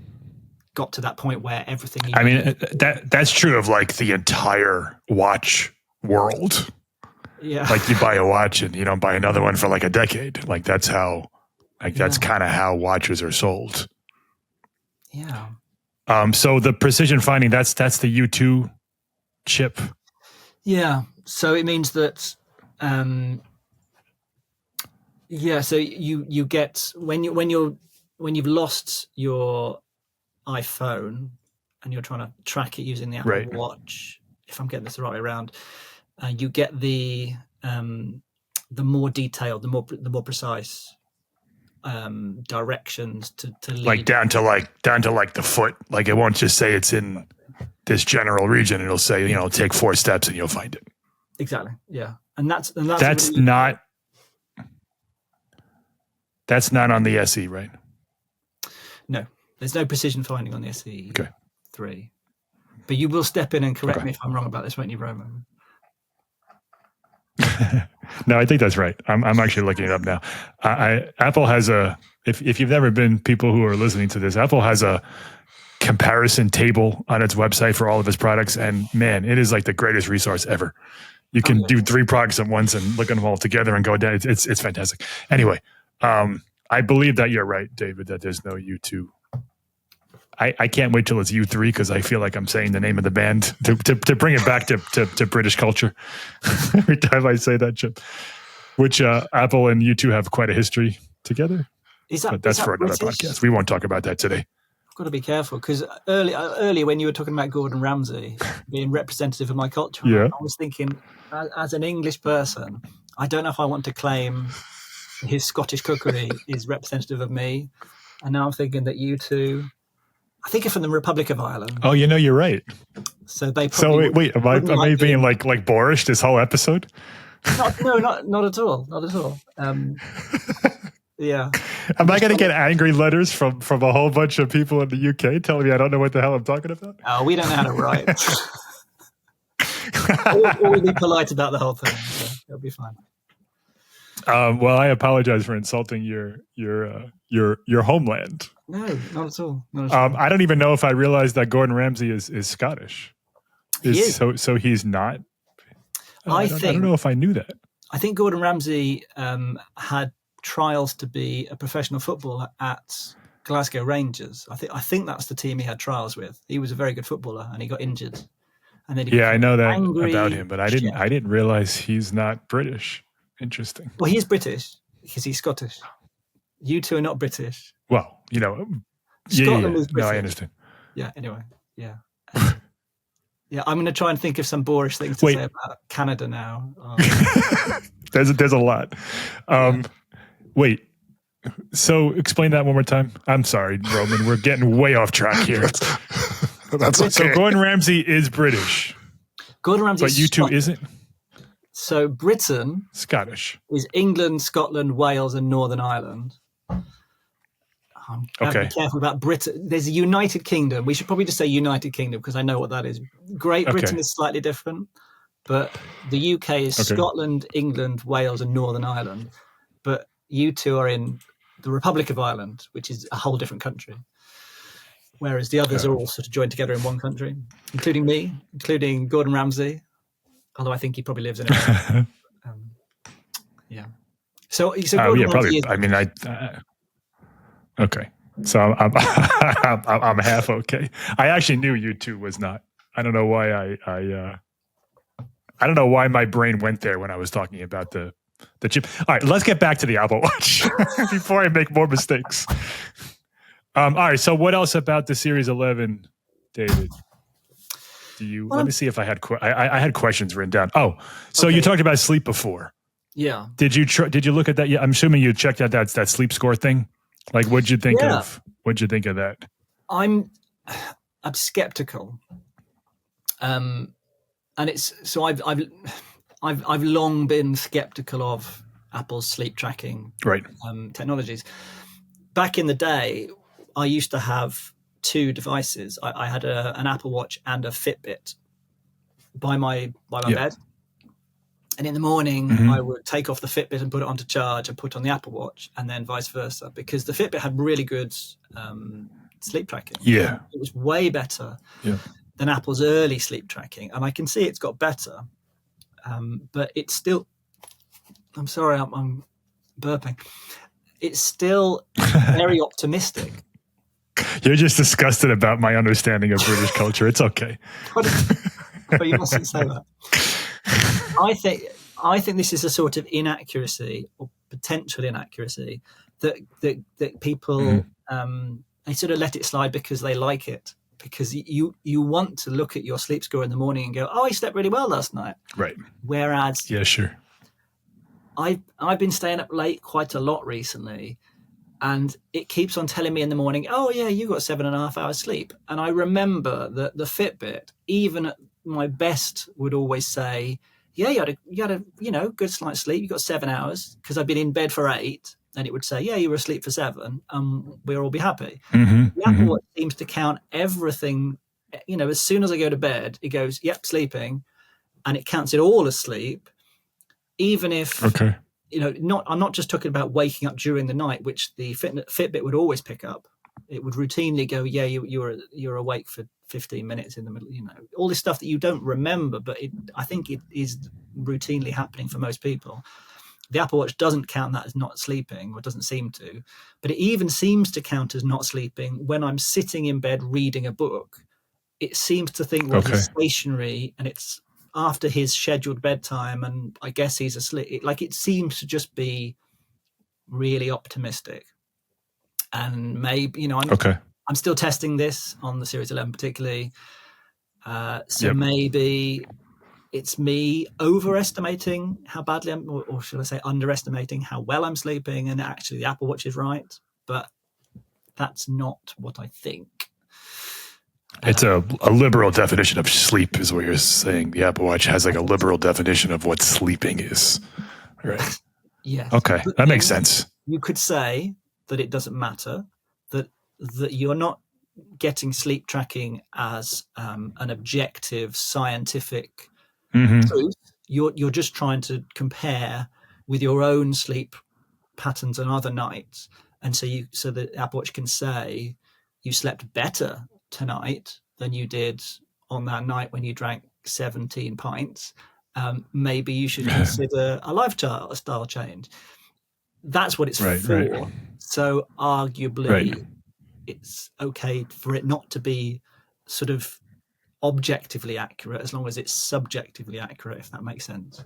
got to that point where everything? I mean, that's true of like the entire watch world. Yeah, like you buy a watch and you don't buy another one for like a decade. Like that's kind of how watches are sold. Yeah. So the precision finding, that's the U2 chip. Yeah. So it means that, so you get when you've lost your iPhone and you're trying to track it using the Apple Watch, if I'm getting this the right way around, you get the more detailed, the more precise directions to lead. Like down to the foot. Like it won't just say it's in this general region. It'll say, take 4 steps and you'll find it. Exactly. Yeah. And that's really not on the SE, right? No, there's no precision finding on the SE 3. But you will step in and correct me if I'm wrong about this, won't you, Roman? No, I think that's right. I'm actually looking it up now. Apple has if you've never been, people who are listening to this, Apple has a comparison table on its website for all of its products. And man, it is like the greatest resource ever. You can do 3 products at once and look at them all together and go down. It's fantastic. Anyway, I believe that you're right, David, that there's no U2. I can't wait till it's U3 because I feel like I'm saying the name of the band to bring it back to British culture every time I say that, Chip. Which Apple and U2 have quite a history together. But that's for another podcast. We won't talk about that today. I've got to be careful because earlier when you were talking about Gordon Ramsay being representative of my culture, I was thinking, as an English person, I don't know if I want to claim his Scottish cookery is representative of me. And now I'm thinking that U2, I think are from the Republic of Ireland. Oh, you're right. So they probably wait, am I being like boorish this whole episode? Not at all. Not at all. Yeah. Am I going to get angry letters from a whole bunch of people in the UK telling me I don't know what the hell I'm talking about? Oh, we don't know how to write. or be polite about the whole thing. So it'll be fine. Well, I apologize for insulting your homeland. No, not at all. I don't even know if I realized that Gordon Ramsay is Scottish. He is. So he's not. I don't know if I knew that. I think Gordon Ramsay had trials to be a professional footballer at Glasgow Rangers. I think that's the team he had trials with. He was a very good footballer, and he got injured. And then I know that about him, but I didn't realize he's not British. Interesting. Well, he is British because he's Scottish. You two are not British. Well, Scotland is British. No, I understand. Yeah. Anyway. Yeah. Yeah, I'm going to try and think of some boorish things to say about Canada now. There's a lot. Wait. So explain that one more time. I'm sorry, Roman. We're getting way off track here. That's okay. So Gordon Ramsay is British. Gordon Ramsay, but U2 isn't. So Britain, Scottish, is England, Scotland, Wales, and Northern Ireland. I'm going to be careful about Britain. There's a United Kingdom. We should probably just say United Kingdom because I know what that is. Great Britain is slightly different, but the UK is Scotland, England, Wales, and Northern Ireland. But you two are in the Republic of Ireland, which is a whole different country. whereas the others are all sort of joined together in one country, including me, including Gordon Ramsay, although I think he probably lives in it. Yeah. So Gordon probably. Ramsay is, I mean, okay. So I'm half okay. I actually knew U2 was not. I don't know why I don't know why my brain went there when I was talking about the chip. All right, let's get back to the Apple Watch before I make more mistakes. All right, so what else about the Series 11, David? Let me see if I had I had questions written down. Oh, so you talked about sleep before. Yeah. Did you look at that? Yeah, I'm assuming you checked out that sleep score thing. Like, what'd you think of that? I'm skeptical. And it's so I've long been skeptical of Apple's sleep tracking technologies. Back in the day, I used to have two devices. I had an Apple Watch and a Fitbit by my bed. And in the morning, I would take off the Fitbit and put it onto charge and put on the Apple Watch, and then vice versa, because the Fitbit had really good sleep tracking. Yeah. It was way better than Apple's early sleep tracking. And I can see it's got better, but it's still, I'm sorry, I'm burping. It's still very optimistic. You're just disgusted about my understanding of British culture. It's okay. But you mustn't say that. I think this is a sort of inaccuracy or potential inaccuracy that people they sort of let it slide because they like it, because you want to look at your sleep score in the morning and go, oh, I slept really well last night. Right. Whereas I've been staying up late quite a lot recently, and it keeps on telling me in the morning, oh yeah, you got 7.5 hours sleep. And I remember that the Fitbit, even at my best, would always say, yeah, you had a good night's sleep. You got 7 hours, because I've been in bed for 8, and it would say, yeah, you were asleep for 7. We'll all be happy. The Apple Watch seems to count everything. As soon as I go to bed, it goes, yep, sleeping, and it counts it all as sleep, even if I'm not just talking about waking up during the night, which the Fitbit would always pick up. It would routinely go, yeah, you're awake for 15 minutes in the middle, all this stuff that you don't remember, but I think it is routinely happening for most people. The Apple Watch doesn't count that as not sleeping, or doesn't seem to, but it even seems to count as not sleeping when I'm sitting in bed reading a book. It seems to think, well, he's stationary and it's after his scheduled bedtime, and I guess he's asleep. It seems to just be really optimistic. And maybe, I'm still testing this on the Series 11 particularly. Maybe it's me overestimating how badly or should I say underestimating how well I'm sleeping, and actually the Apple Watch is right. But that's not what I think. It's a liberal definition of sleep is what you're saying. The Apple Watch has like a liberal definition of what sleeping is. Right. Yes. Okay. That makes sense. You could say that it doesn't matter, that you're not getting sleep tracking as an objective scientific truth. You're just trying to compare with your own sleep patterns on other nights, and so the Apple Watch can say you slept better tonight than you did on that night when you drank 17 pints. Maybe you should consider a lifestyle change. That's what it's for. Right. So arguably, it's okay for it not to be sort of objectively accurate, as long as it's subjectively accurate, if that makes sense.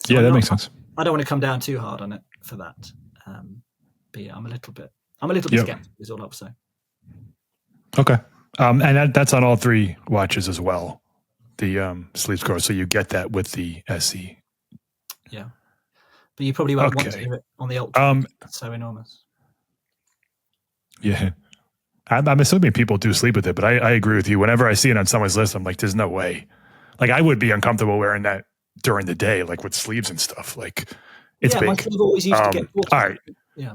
So that makes sense. I don't want to come down too hard on it for that. But yeah, I'm a little bit skeptical is all I'll say. Okay. And that's on all three watches as well, the sleep score. So you get that with the SE. Yeah. But you probably won't want to do it on the Ultra. It's so enormous. Yeah. I'm assuming people do sleep with it, but I agree with you. Whenever I see it on someone's list, I'm like, there's no way. Like, I would be uncomfortable wearing that during the day, like with sleeves and stuff. Like, it's big. My sleeve always used to get water. All right. Yeah.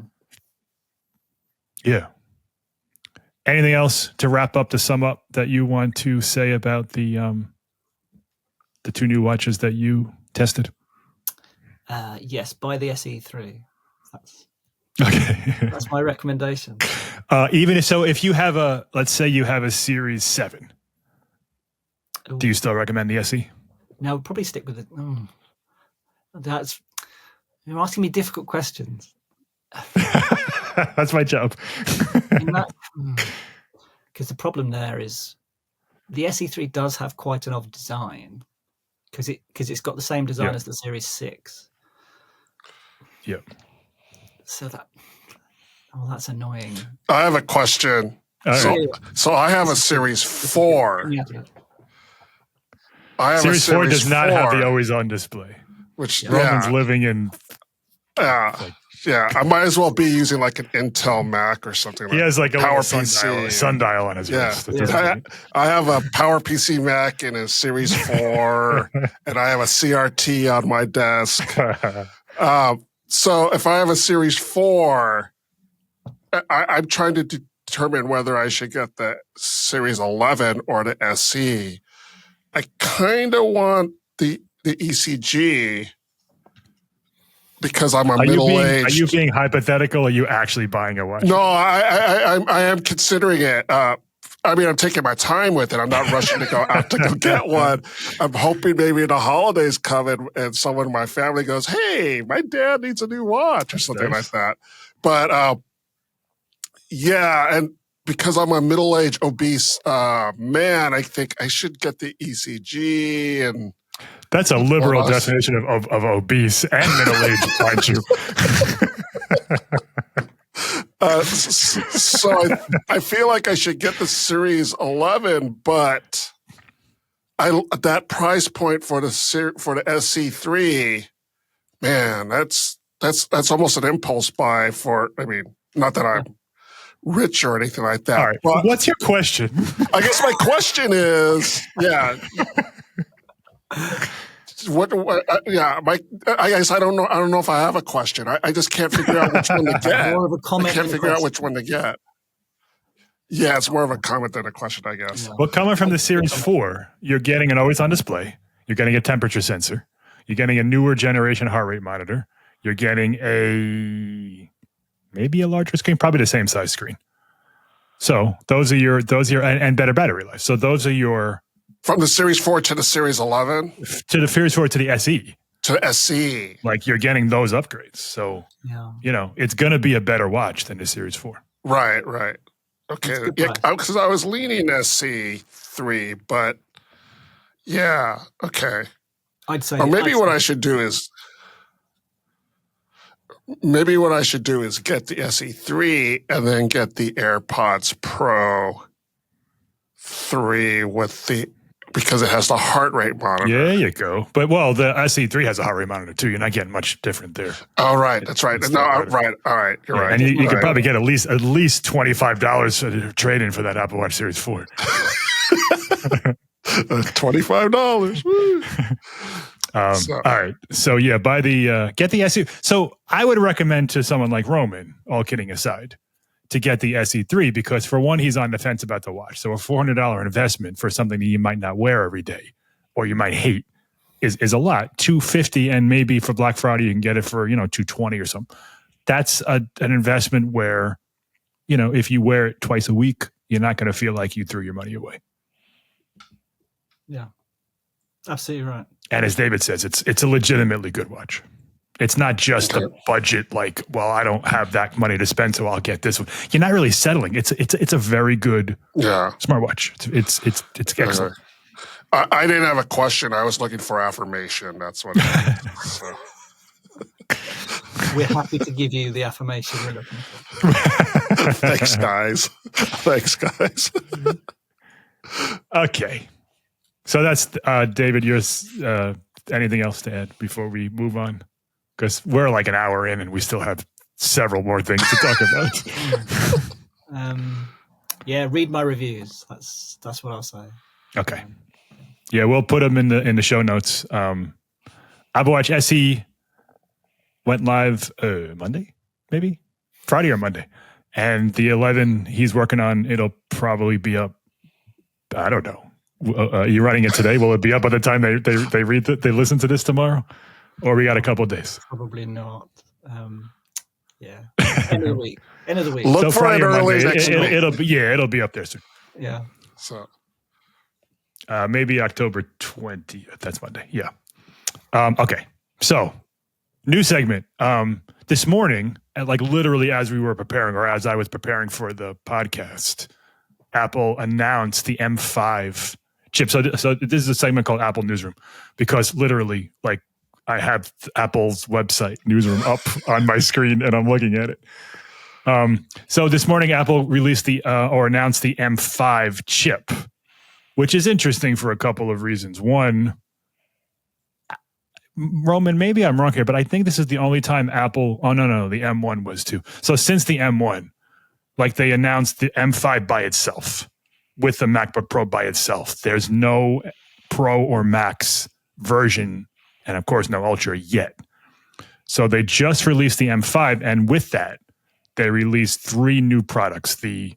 Yeah. Anything else to wrap up, to sum up, that you want to say about the two new watches that you tested? Yes, buy the SE3. Okay. That's my recommendation. Even if you have let's say you have a Series 7, Ooh. do you still recommend the SE? No, I'll probably stick with it. You're asking me difficult questions. That's my job. Because the problem there is the SE3 does have quite an odd design because it's got the same design as the Series 6. Yep. So that's annoying. I have a question. So I have a Series 4. Series 4 does not have the always-on display. Which Roman's living in. I might as well be using like an Intel Mac or something. He has like a Power PC, sundial on his wrist. I have a Power PC Mac in a Series 4, and I have a CRT on my desk. So if I have a Series 4, I'm trying to determine whether I should get the Series 11 or the SE. I kind of want the ECG because I'm middle-aged. Are you being hypothetical, or are you actually buying a watch? No, I am considering it. I'm taking my time with it. I'm not rushing to go out to go get one. I'm hoping maybe the holidays come and someone in my family goes, "Hey, my dad needs a new watch," or something like that. But and because I'm a middle-aged obese man, I think I should get the ECG and. That's a liberal definition of obese and middle-aged, mind you. So I feel like I should get the Series 11, but that price point for the SC3, man, that's almost an impulse buy for. I mean, not that I'm rich or anything like that. All right. But what's your question? I guess my question is, I guess I don't know. I don't know if I have a question. I just can't figure out which one to get. More of a comment. I can't figure out which one to get. Yeah, it's more of a comment than a question, I guess. Well, coming from the Series 4, you're getting an always-on display. You're getting a temperature sensor. You're getting a newer generation heart rate monitor. You're getting maybe a larger screen, probably the same size screen. So those are your and better battery life. So those are your. From the Series 4 to the Series 11? To the Series 4 to the SE. To the SE. Like, you're getting those upgrades. So, it's going to be a better watch than the Series 4. Right. Okay. Because I was leaning SC3, but okay. I'd say. Or maybe what I should do is get the SE3 and then get the AirPods Pro 3 because it has the heart rate monitor. Yeah, there you go. But, the SE3 has a heart rate monitor, too. You're not getting much different there. Oh, right. That's right. Right. All right. You're right. And you could probably get at least $25 for trade-in for that Apple Watch Series 4. $25. All right. So, buy get the SE. So, I would recommend to someone like Roman, all kidding aside, to get the SE3 because, for one, he's on the fence about the watch. So a $400 investment for something that you might not wear every day or you might hate is a lot. $250, and maybe for Black Friday you can get it for $220 or something. That's an investment where if you wear it twice a week, you're not going to feel like you threw your money away. Yeah, absolutely right. And as David says, it's a legitimately good watch. It's not just a budget like, I don't have that money to spend, so I'll get this one. You're not really settling. It's a very good smartwatch. It's excellent. I didn't have a question. I was looking for affirmation. That's what. We're happy to give you the affirmation we're looking for. Thanks, guys. Okay. So that's David. Yours. Anything else to add before we move on? Because we're like an hour in and we still have several more things to talk about. Read my reviews. That's what I'll say. Okay. We'll put them in the show notes. Apple Watch SE went live Monday, maybe Friday or Monday, and the 11 he's working on. It'll probably be up. I don't know. You're running it today. Will it be up by the time they listen to this tomorrow? Or we got a couple of days? Probably not. Yeah. End of the week. End of the week. Look So for Friday it or early Monday. next week. It'll be up there soon. Yeah. So Maybe October 20th. That's Monday. Yeah. Okay. So, new segment. This morning, like literally as we were preparing, or as I was preparing for the podcast, Apple announced the M5 chip. So this is a segment called Apple Newsroom, because literally, like, I have Apple's website Newsroom up on my screen and I'm looking at it. So this morning, Apple released or announced the M5 chip, which is interesting for a couple of reasons. One, Roman, maybe I'm wrong here, but I think this is the only time Apple, the M1 was too. So since the M1, like they announced the M5 by itself with the MacBook Pro by itself. There's no Pro or Max version, and of course no Ultra yet. So they just released the M5, and with that, they released 3 new products: the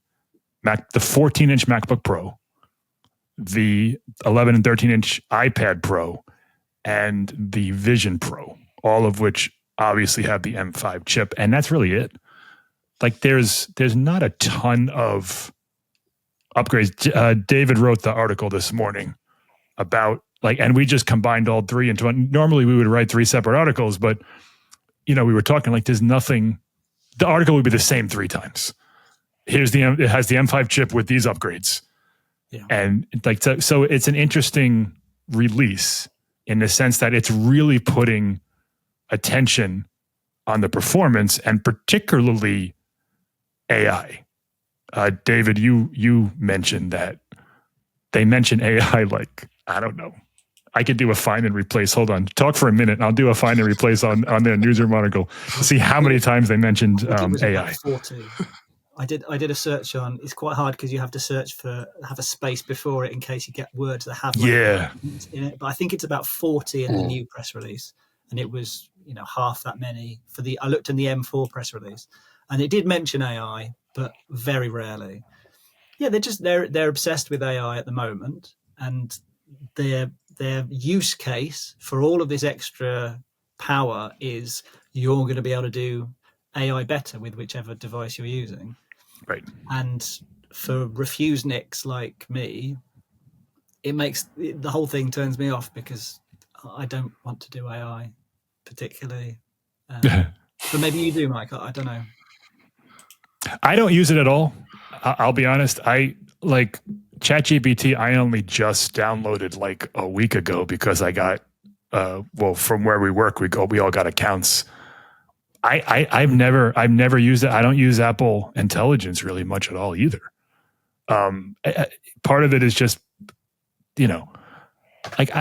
14-inch MacBook Pro, the 11 and 13-inch iPad Pro, and the Vision Pro, all of which obviously have the M5 chip, and that's really it. Like there's not a ton of upgrades. David wrote the article this morning about and we just combined all 3 into one. Normally we would write 3 separate articles, but we were talking like there's nothing. The article would be the same 3 times. It has the M5 chip with these upgrades. Yeah. And so it's an interesting release in the sense that it's really putting attention on the performance and particularly AI. David, you mentioned that they mention AI like, I don't know. I could do a find and replace. Hold on. Talk for a minute and I'll do a find and replace on their newsroom article to see how many times they mentioned AI. 40. I did a search on. It's quite hard because you have to have a space before it in case you get words that have in it. But I think it's about 40 in the new press release, and it was half that many for the. I looked in the M4 press release, and it did mention AI, but very rarely. Yeah, they're obsessed with AI at the moment, and their use case for all of this extra power is you're going to be able to do AI better with whichever device you're using. Right. And for refusenicks like me, it makes the whole thing turns me off because I don't want to do AI particularly. But maybe you do, Mike. I don't know. I don't use it at all. I'll be honest. I like ChatGPT. I only just downloaded like a week ago because I got, from where we work, we all got accounts. I've never used it. I don't use Apple Intelligence really much at all either. Part of it is just, like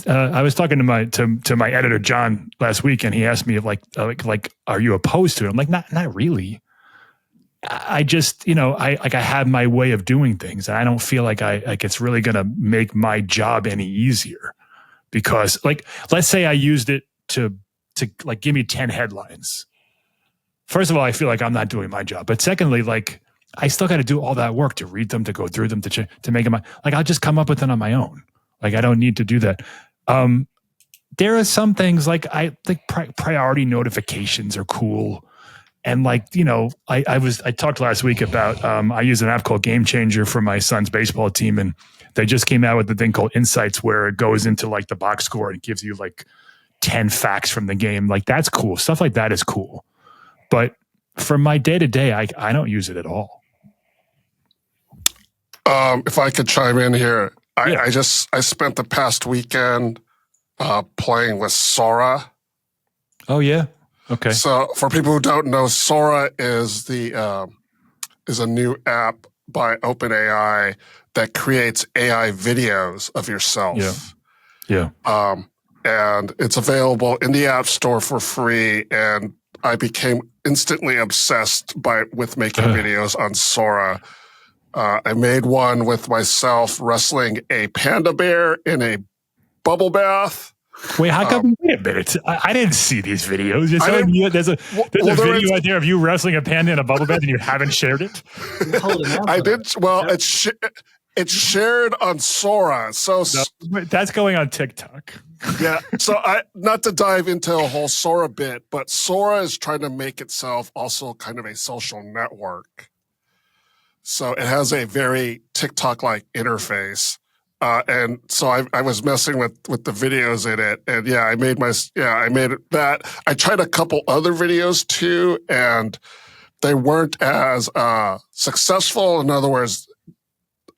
I was talking to my editor John last week, and he asked me if like are you opposed to it? I'm like, not really. I just I have my way of doing things, and I don't feel like it's really going to make my job any easier, because like let's say I used it to like give me 10 headlines. First of all, I feel like I'm not doing my job. But secondly, like I still got to do all that work to read them, to go through them, to make them. Like I'll just come up with it on my own. Like I don't need to do that. There are some things like I think priority notifications are cool. And like, I talked last week about, I use an app called Game Changer for my son's baseball team. And they just came out with the thing called Insights, where it goes into like the box score and gives you like 10 facts from the game. Like that's cool. Stuff like that is cool. But for my day-to-day, I don't use it at all. If I could chime in here, I spent the past weekend playing with Sora. Oh yeah. Okay. So for people who don't know, Sora is a new app by OpenAI that creates AI videos of yourself. Yeah. And it's available in the App Store for free. And I became instantly obsessed with making videos on Sora. I made one with myself wrestling a panda bear in a bubble bath. Wait, how come? Wait a minute! I didn't see these videos. There's a video out there of you wrestling a panda in a bubble bath, and you haven't shared it. I did. Well, it's shared on Sora. So no, that's going on TikTok. Yeah. So not to dive into a whole Sora bit, but Sora is trying to make itself also kind of a social network. So it has a very TikTok-like interface. And so I was messing with the videos in it. And yeah, I made that. I tried a couple other videos too, and they weren't as successful. In other words,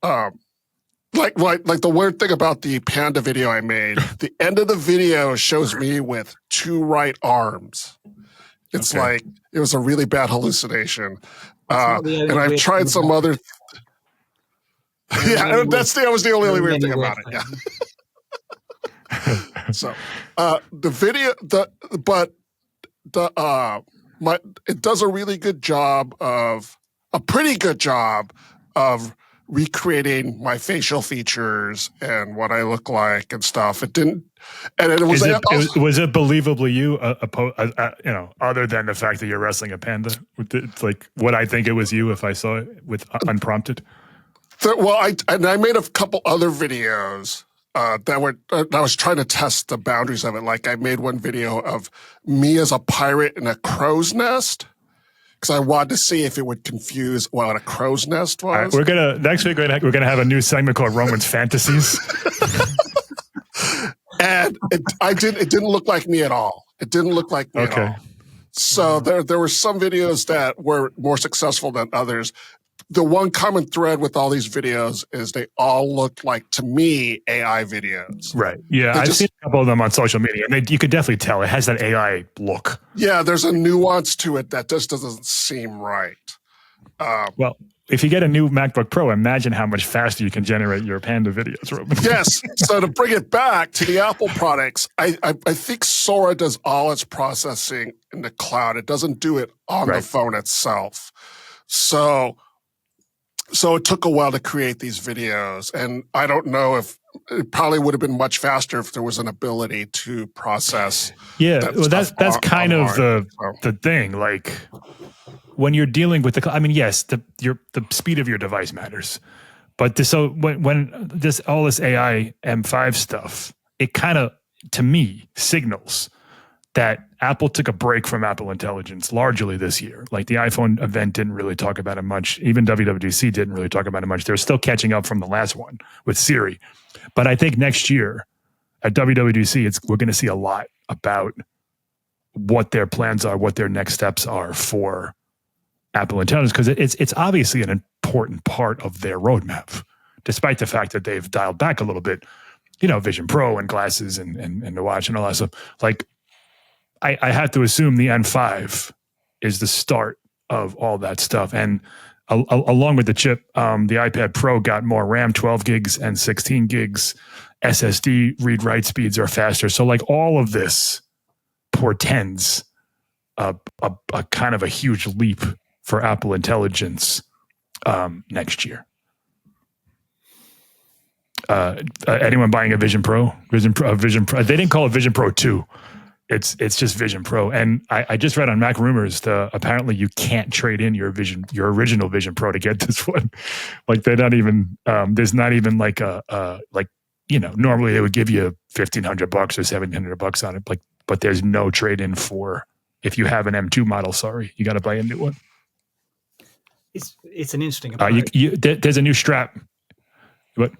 like the weird thing about the panda video I made, the end of the video shows me with 2 right arms. It's like it was a really bad hallucination. And I've tried some other. Yeah, that was the only weird thing about it. Yeah. So the video, it does a really good job a pretty good job of recreating my facial features and what I look like and stuff. It didn't, and it was. Was it believably you? Other than the fact that you're wrestling a panda, it's like would I think it was you if I saw it with unprompted? Well, I made a couple other videos that were. I was trying to test the boundaries of it. Like I made one video of me as a pirate in a crow's nest. Because I wanted to see if it would confuse what a crow's nest was. All right, next week we're gonna have a new segment called Roman's Fantasies, and it didn't look like me at all. It didn't look like me at all. So there were some videos that were more successful than others. The one common thread with all these videos is they all look like, to me, AI videos. Right. Yeah, I've seen a couple of them on social media, and you could definitely tell it has that AI look. Yeah, there's a nuance to it that just doesn't seem right. Well, if you get a new MacBook Pro, imagine how much faster you can generate your Panda videos, Roman. Yes. So to bring it back to the Apple products, I think Sora does all its processing in the cloud. It doesn't do it on the phone itself. So it took a while to create these videos, and I don't know if it probably would have been much faster if there was an ability to process. Yeah, that's kind of the thing. Like when you're dealing with yes, the speed of your device matters, but when this all this AI M5 stuff, it kind of to me signals that Apple took a break from Apple Intelligence largely this year. Like the iPhone event didn't really talk about it much. Even WWDC didn't really talk about it much. They're still catching up from the last one with Siri. But I think next year at WWDC, we're going to see a lot about what their plans are, what their next steps are for Apple Intelligence, because it's obviously an important part of their roadmap, despite the fact that they've dialed back a little bit, Vision Pro and glasses and the watch and all that stuff. Like, I have to assume the N5 is the start of all that stuff. And along with the chip, the iPad Pro got more RAM, 12 gigs and 16 gigs. SSD read-write speeds are faster. So like all of this portends a kind of a huge leap for Apple Intelligence next year. Anyone buying a Vision Pro? Vision Pro. They didn't call it Vision Pro 2. It's just Vision Pro, and I just read on Mac Rumors apparently you can't trade in your original Vision Pro to get this one. Like they're not even there's not even like normally they would give you $1,500 or $1,700 on it, but there's no trade in for if you have an M2 model. Sorry, you got to buy a new one. It's an interesting approach. There's a new strap. What?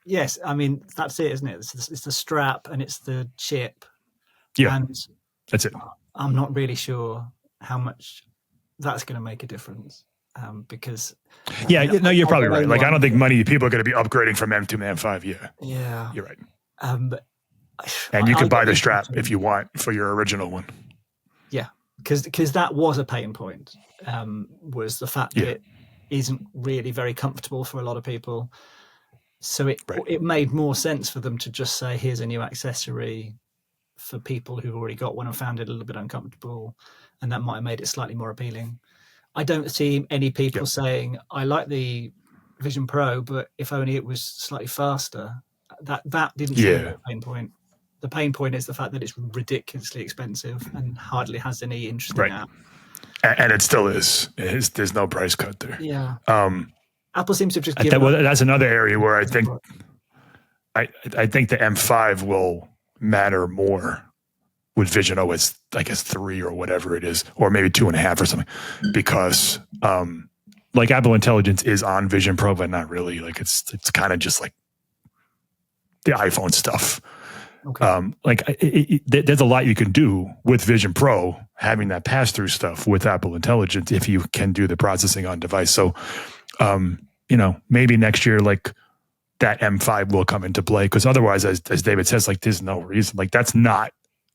Yes, I mean that's it, isn't it? It's the strap and it's the chip. Yeah, and that's it. I'm not really sure how much that's going to make a difference because. You're probably right. Like I don't think people are going to be upgrading from M2 to M5. Yeah, you're right. And you can buy the strap if you want for your original one. Yeah, because that was a pain point. Was the fact that it isn't really very comfortable for a lot of people. So it made more sense for them to just say, here's a new accessory for people who've already got one and found it a little bit uncomfortable. And that might have made it slightly more appealing. I don't see any people saying, I like the Vision Pro, but if only it was slightly faster. That didn't seem a pain point. The pain point is the fact that it's ridiculously expensive and hardly has any interesting app. And it still is. There's no price cut there. Yeah. Apple seems to have just given that's another area where I think I think the M5 will matter more with Vision OS, I guess 3 or whatever it is, or maybe 2.5 or something, because like Apple Intelligence is on Vision Pro, but not really. Like it's kind of just like the iPhone stuff. Okay. There's a lot you can do with Vision Pro, having that pass-through stuff with Apple Intelligence if you can do the processing on device. So, maybe next year, like that M5 will come into play, because otherwise, as David says, like there's no reason. Like that's not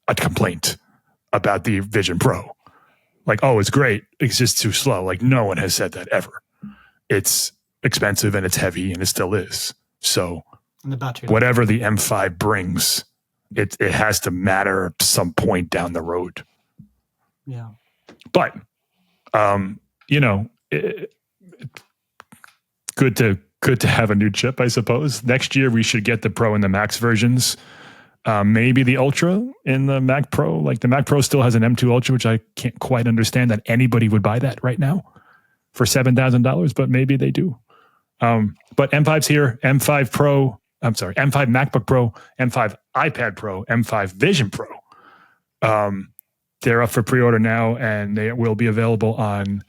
a complaint about the Vision Pro. Like, oh, it's great, it's just too slow. Like no one has said that ever. It's expensive and it's heavy, and it still is. So And the battery. whatever the M5 brings, it has to matter at some point down the road. Yeah. But, good to have a new chip, I suppose. Next year, we should get the Pro and the Max versions. Maybe the Ultra in the Mac Pro. Like the Mac Pro still has an M2 Ultra, which I can't quite understand that anybody would buy that right now for $7,000, but maybe they do. But M5's here, M5 MacBook Pro, M5 iPad Pro, M5 Vision Pro. They're up for pre-order now, and they will be available on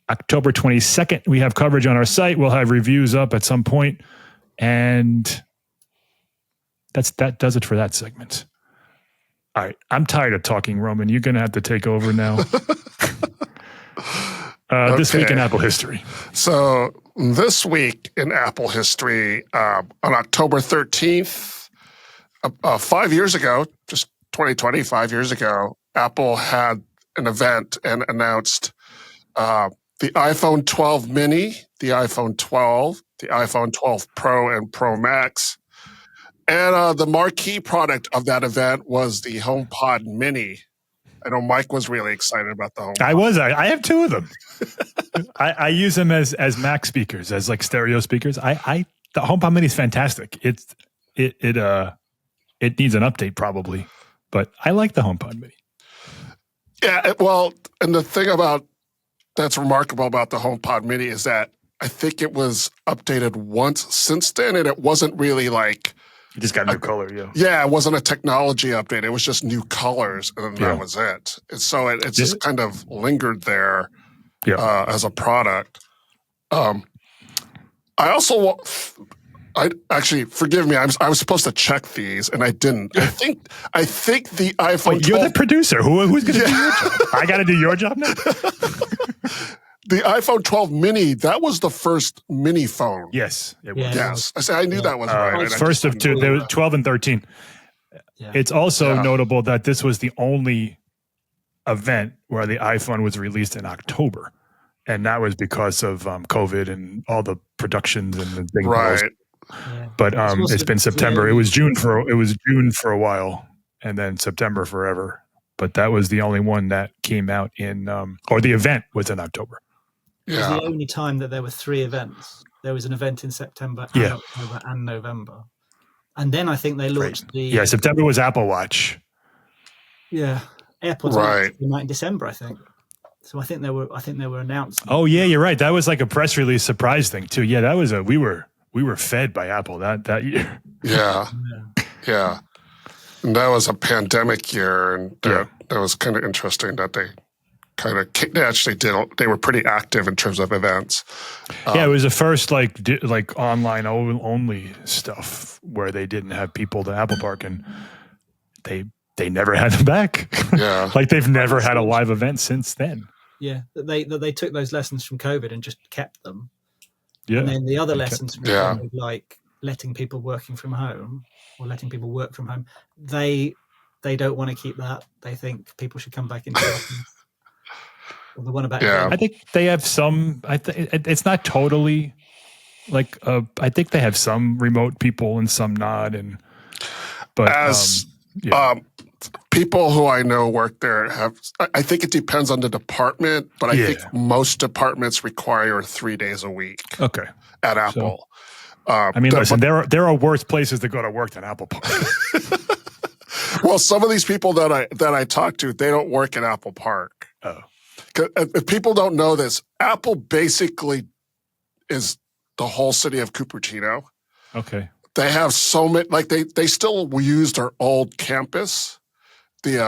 October 22nd. We have coverage on our site. We'll have reviews up at some point, and that does it for that segment. All right, I'm tired of talking, Roman. You're going to have to take over now. This week in Apple history. So this week in Apple history, on October 13th, 5 years ago, just 2020, 5 years ago, Apple had an event and announced the iPhone 12 mini, the iPhone 12, the iPhone 12 Pro and Pro Max. And the marquee product of that event was the HomePod mini. I know Mike was really excited about the HomePod. I have two of them. I use them as Mac speakers, as like stereo speakers. The HomePod mini is fantastic. It needs an update probably, but I like the HomePod mini. Yeah, well, and the thing that's remarkable about the HomePod mini is that I think it was updated once since then, and it wasn't really like... You just got a new color, yeah. Yeah, it wasn't a technology update. It was just new colors, and that was it. And so it just kind of lingered there as a product. I actually, forgive me, I was supposed to check these, and I didn't. I think the iPhone. Wait, you're the producer. Who's going to do your job? I got to do your job now. The iPhone 12 mini, that was the first mini phone. Yes, it was. Yes, I knew that was right. First of two, there was 12 and 13. Yeah. It's also notable that this was the only event where the iPhone was released in October, and that was because of COVID and all the productions and the things. Right. But it's been September. It was June for a while, and then September forever. But that was the only one that came out in, or the event was in October. It was the only time that there were 3 events. There was an event in September, and October, and November. And then I think they launched September was Apple Watch. Yeah. AirPods in December, I think. So I think they were announced. Oh yeah, you're right. That was like a press release surprise thing too. Yeah, that was we were fed by Apple that year. Yeah. And that was a pandemic year, and that was kind of interesting that they were pretty active in terms of events. It was the first like online only stuff where they didn't have people to Apple Park, and they never had them back. Yeah. Like they've never had a live event since then. Yeah, they took those lessons from COVID and just kept them. Yeah. And then the other lessons from COVID, like letting people working from home or letting people work from home, they don't want to keep that. They think people should come back into the office. The one about I think they have some. It's not totally like. I think they have some remote people and some not. But people who I know work there I think it depends on the department, but I think most departments require 3 days a week. Okay. At Apple. Listen, there are worse places to go to work than Apple Park. Well, some of these people that I talk to, they don't work at Apple Park. Oh. If people don't know this, Apple basically is the whole city of Cupertino. Okay. they have so many, like they still use their old campus, the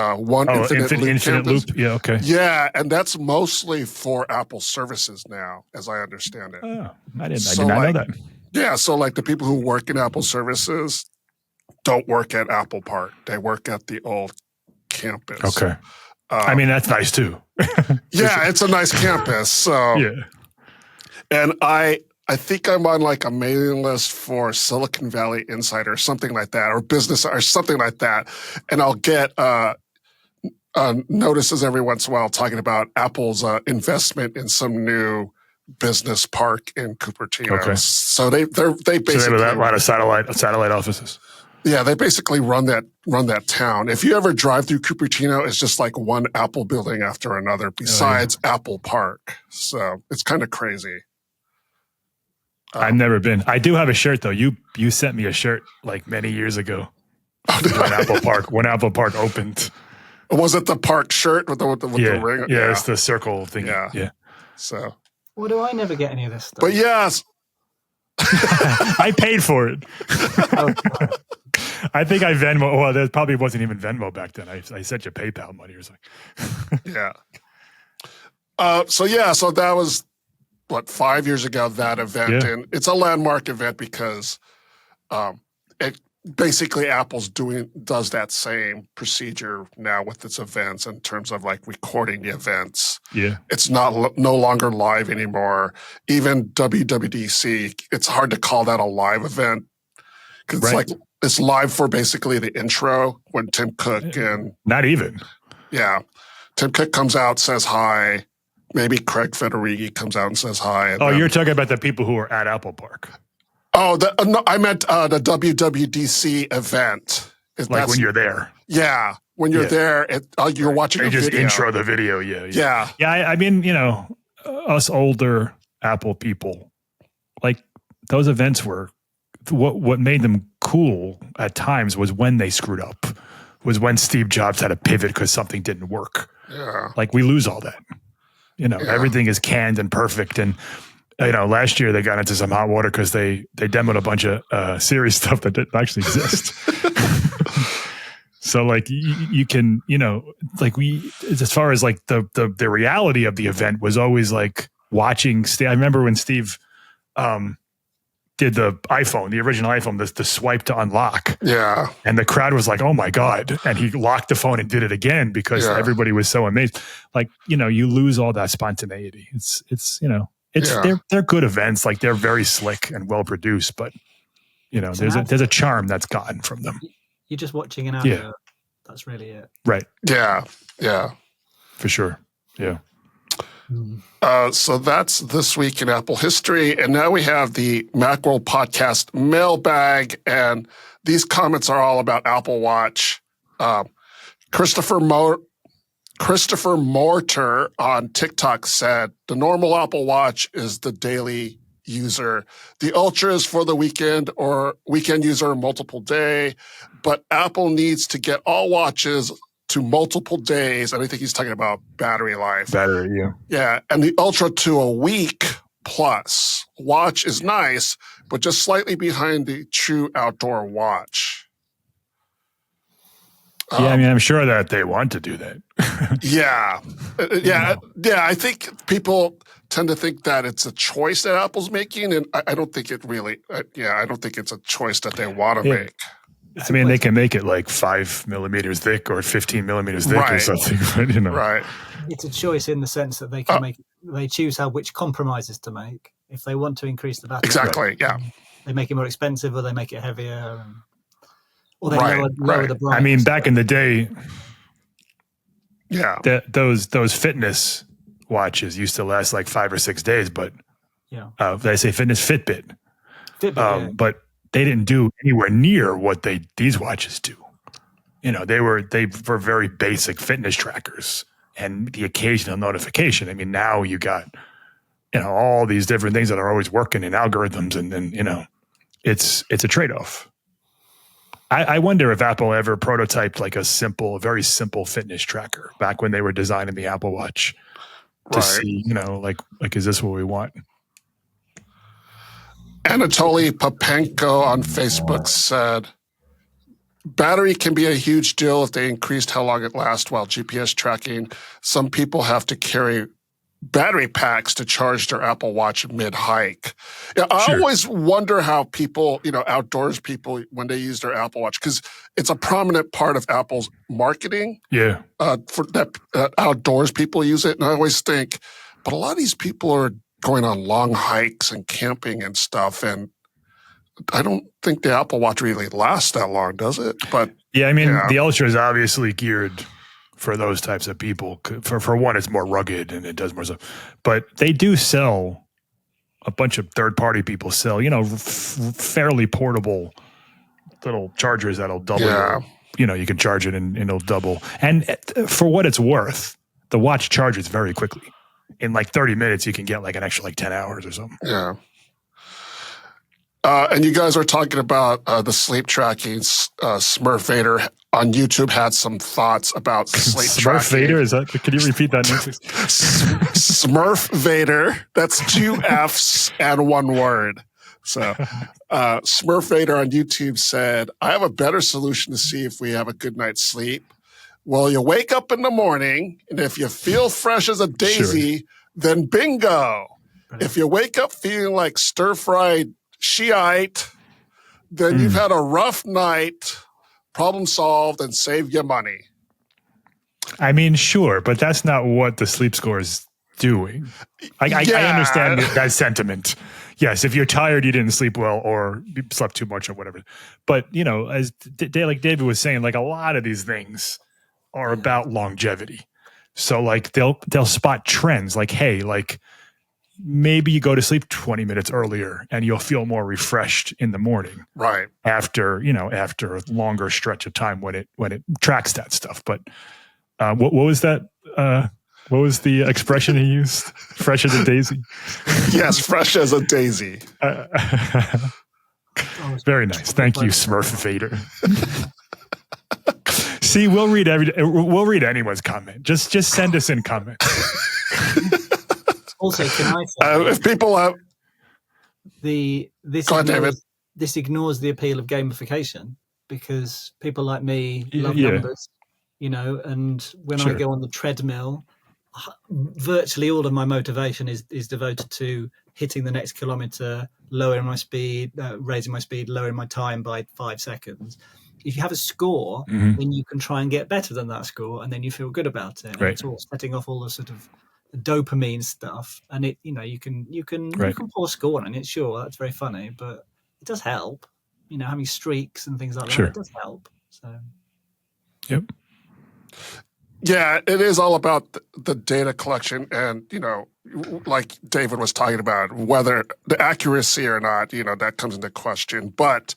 infinite loop. Yeah, okay. Yeah, and that's mostly for Apple services now, as I understand it. Oh, I did not know that. Yeah, so like the people who work in Apple services don't work at Apple Park. They work at the old campus. Okay. I mean, that's nice too. Yeah, it's a nice campus. So yeah. And I think I'm on like a mailing list for Silicon Valley Insider or something like that, or business or something like that. And I'll get notices every once in a while talking about Apple's investment in some new business park in Cupertino. Okay. So they basically have a lot of satellite offices. Yeah, they basically run that town. If you ever drive through Cupertino, it's just like one Apple building after another besides Apple Park. So it's kind of crazy. I've never been. I do have a shirt though. You sent me a shirt like many years ago when Apple Park opened. Was it the park shirt with the ring? Yeah, it's the circle thing. Yeah. So. Well, do I never get any of this stuff? But yes. I paid for it. I think I Venmo. Well, there probably wasn't even Venmo back then. I sent you PayPal money or something. Yeah. So that was 5 years ago, that event. Yeah. And it's a landmark event because it basically Apple's does that same procedure now with its events in terms of like recording the events. Yeah. It's no longer live anymore. Even WWDC, it's hard to call that a live event because it's live for basically the intro when Tim Cook and not even. Yeah. Tim Cook comes out, says hi. Maybe Craig Federighi comes out and says hi. And you're talking about the people who are at Apple Park. Oh, no, I meant the WWDC event. Like when you're there. Yeah. When you're there, you're watching a video. They just intro the video. Yeah. Yeah. I mean, us older Apple people, like those events were what made them cool at times was when they screwed up, was when Steve Jobs had to pivot because something didn't work. Yeah. Like we lose all that. Everything is canned and perfect. And, last year they got into some hot water because they demoed a bunch of Siri stuff that didn't actually exist. So like you can, as far as like the reality of the event was always like watching. I remember when Steve did the iPhone, the original iPhone, the swipe to unlock. Yeah. And the crowd was like, oh my God. And he locked the phone and did it again because everybody was so amazed. Like, you lose all that spontaneity. They're good events. Like they're very slick and well produced, but there's a charm that's gotten from them. You're just watching an ad. Yeah. That's really it. Right. Yeah. Yeah. For sure. Yeah. So that's this week in Apple history. And now we have the Macworld podcast mailbag. And these comments are all about Apple Watch. Christopher Morter on TikTok said, the normal Apple Watch is the daily user. The Ultra is for the weekend or weekend user, multiple day. But Apple needs to get all watches to multiple days, and I think he's talking about battery life. Yeah, and the Ultra to a week plus. Watch is nice, but just slightly behind the true outdoor watch. I mean, I'm sure that they want to do that. Yeah. I think people tend to think that it's a choice that Apple's making, and I don't think it really. I don't think it's a choice that they want to make. I mean, they can make it like 5 millimeters thick or 15 millimeters thick or something. But, Right. It's a choice in the sense that they can they choose which compromises to make. If they want to increase the battery. Exactly, yeah. They make it more expensive or they make it heavier. Or they lower the brightness. I mean, back in the day, those fitness watches used to last like 5 or 6 days, but did I say fitness? Fitbit. But they didn't do anywhere near what these watches do. They were very basic fitness trackers and the occasional notification. I mean, now you got, all these different things that are always working in algorithms and it's a trade-off. I wonder if Apple ever prototyped like a very simple fitness tracker back when they were designing the Apple Watch to see, like, is this what we want? Anatoly Papenko on Facebook said, battery can be a huge deal if they increased how long it lasts while GPS tracking. Some people have to carry battery packs to charge their Apple Watch mid-hike. Yeah, I always wonder how people, outdoors people, when they use their Apple Watch, because it's a prominent part of Apple's marketing. Yeah. For that outdoors people use it. And I always think, but a lot of these people are going on long hikes and camping and stuff. And I don't think the Apple Watch really lasts that long, does it? But yeah, I mean, the Ultra is obviously geared for those types of people. For one, it's more rugged and it does more stuff. But they do sell, a bunch of third-party people sell, fairly portable little chargers that'll double. Yeah. You can charge it and it'll double. And for what it's worth, the watch charges very quickly. In like 30 minutes, you can get like an extra 10 hours or something. Yeah. And you guys are talking about the sleep tracking. Smurf Vader on YouTube had some thoughts about sleep tracking. Smurf Vader? Is that? Can you repeat that name, please? Smurf Vader. That's 2 F's and 1 word. So Smurf Vader on YouTube said, I have a better solution to see if we have a good night's sleep. Well, you wake up in the morning, and if you feel fresh as a daisy, then bingo. If you wake up feeling like stir-fried Shiite, then you've had a rough night, problem solved, and saved you money. I mean, sure, but that's not what the sleep score is doing. I understand that sentiment. Yes, if you're tired, you didn't sleep well, or you slept too much, or whatever. But, as like David was saying, like a lot of these things are about longevity. So like they'll spot trends like, hey, like maybe you go to sleep 20 minutes earlier and you'll feel more refreshed in the morning. Right. After a longer stretch of time when it tracks that stuff. But what was that? What was the expression he used? Fresh as a daisy? Yes, fresh as a daisy. Very nice. Thank you, Smurf Vader. See, we'll read anyone's comment. Just send us in comments. Also, can I say, if people have this ignores the appeal of gamification, because people like me love numbers, and when I go on the treadmill, virtually all of my motivation is devoted to hitting the next kilometer, lowering my speed, raising my speed, lowering my time by 5 seconds. If you have a score, then you can try and get better than that score, and then you feel good about it. Right. It's all setting off all the sort of dopamine stuff, and you can pour score on it. Sure, that's very funny, but it does help. Having streaks and things like that, it does help. So, yep. Yeah, it is all about the data collection, and like David was talking about, whether the accuracy or not, that comes into question. But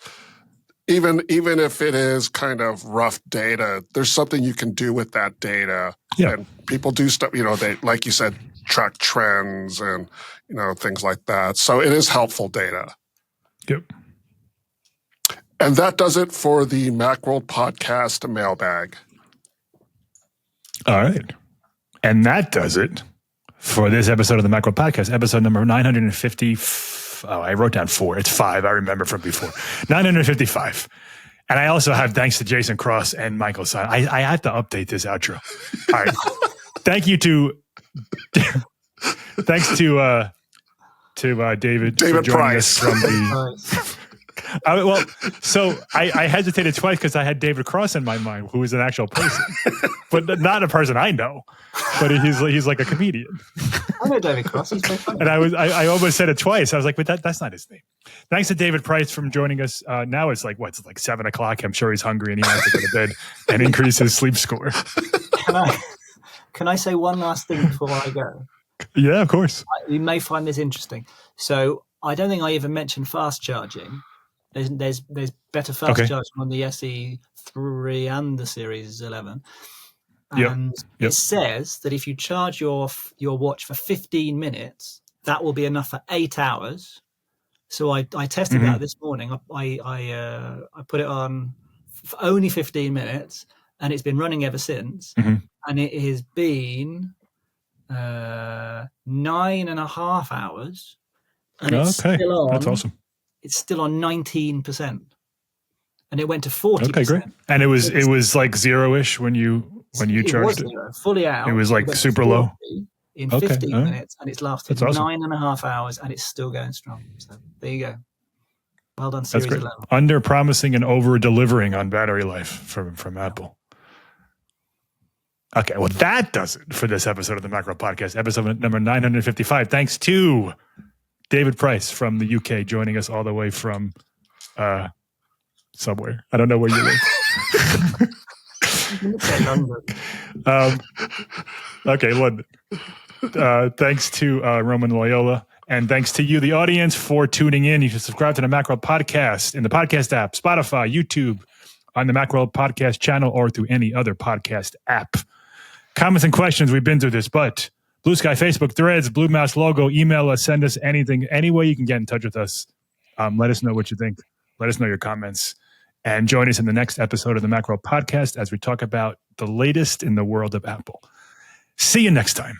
even if it is kind of rough data, there's something you can do with that data. Yeah. And people do stuff, they, like you said, track trends and, things like that. So it is helpful data. Yep. And that does it for the Macworld podcast Mailbag. All right. And that does it for this episode of the Macworld podcast, episode number 950. Oh, I wrote down 4. It's 5. I remember from before. 955. And I also have thanks to Jason Cross and Michael Simon. I have to update this outro. All right. Thank you to thanks to David for joining Price us from the. I hesitated twice because I had David Cross in my mind, who is an actual person, but not a person I know. But he's like a comedian. I know David Cross. He's very funny. And I almost said it twice. I was like, but that's not his name. Thanks to David Price for joining us. Now it's like 7:00. I'm sure he's hungry and he wants to go to bed and increase his sleep score. Can I say one last thing before I go? Yeah, of course. You may find this interesting. So I don't think I even mentioned fast charging. There's better fast charging on the SE3 and the Series 11. And it says that if you charge your watch for 15 minutes, that will be enough for 8 hours. So I tested that this morning. I put it on for only 15 minutes, and it's been running ever since. And it has been 9.5 hours. And it's still on. That's awesome. it's still on 19%, and it went to 40%. Okay, great. And it was like zero-ish when you charged it. Zero, fully out. It was like went super to low. 40 in 15 minutes, and it's lasted That's awesome. 9.5 hours, and it's still going strong. So there you go. Well done, That's Series great. 11. Under promising and over delivering on battery life from Apple. Okay, well, that does it for this episode of the Macworld Podcast, episode number 955. Thanks to David Price from the UK, joining us all the way from somewhere. I don't know where you live. Okay, London. Thanks to Roman Loyola. And thanks to you, the audience, for tuning in. You can subscribe to the Macworld Podcast in the podcast app, Spotify, YouTube, on the Macworld Podcast channel, or through any other podcast app. Comments and questions, we've been through this, but Blue Sky, Facebook, Threads, Blue Mouse logo, email us, send us anything, any way you can get in touch with us. Let us know what you think. Let us know your comments. And join us in the next episode of the Macworld Podcast as we talk about the latest in the world of Apple. See you next time.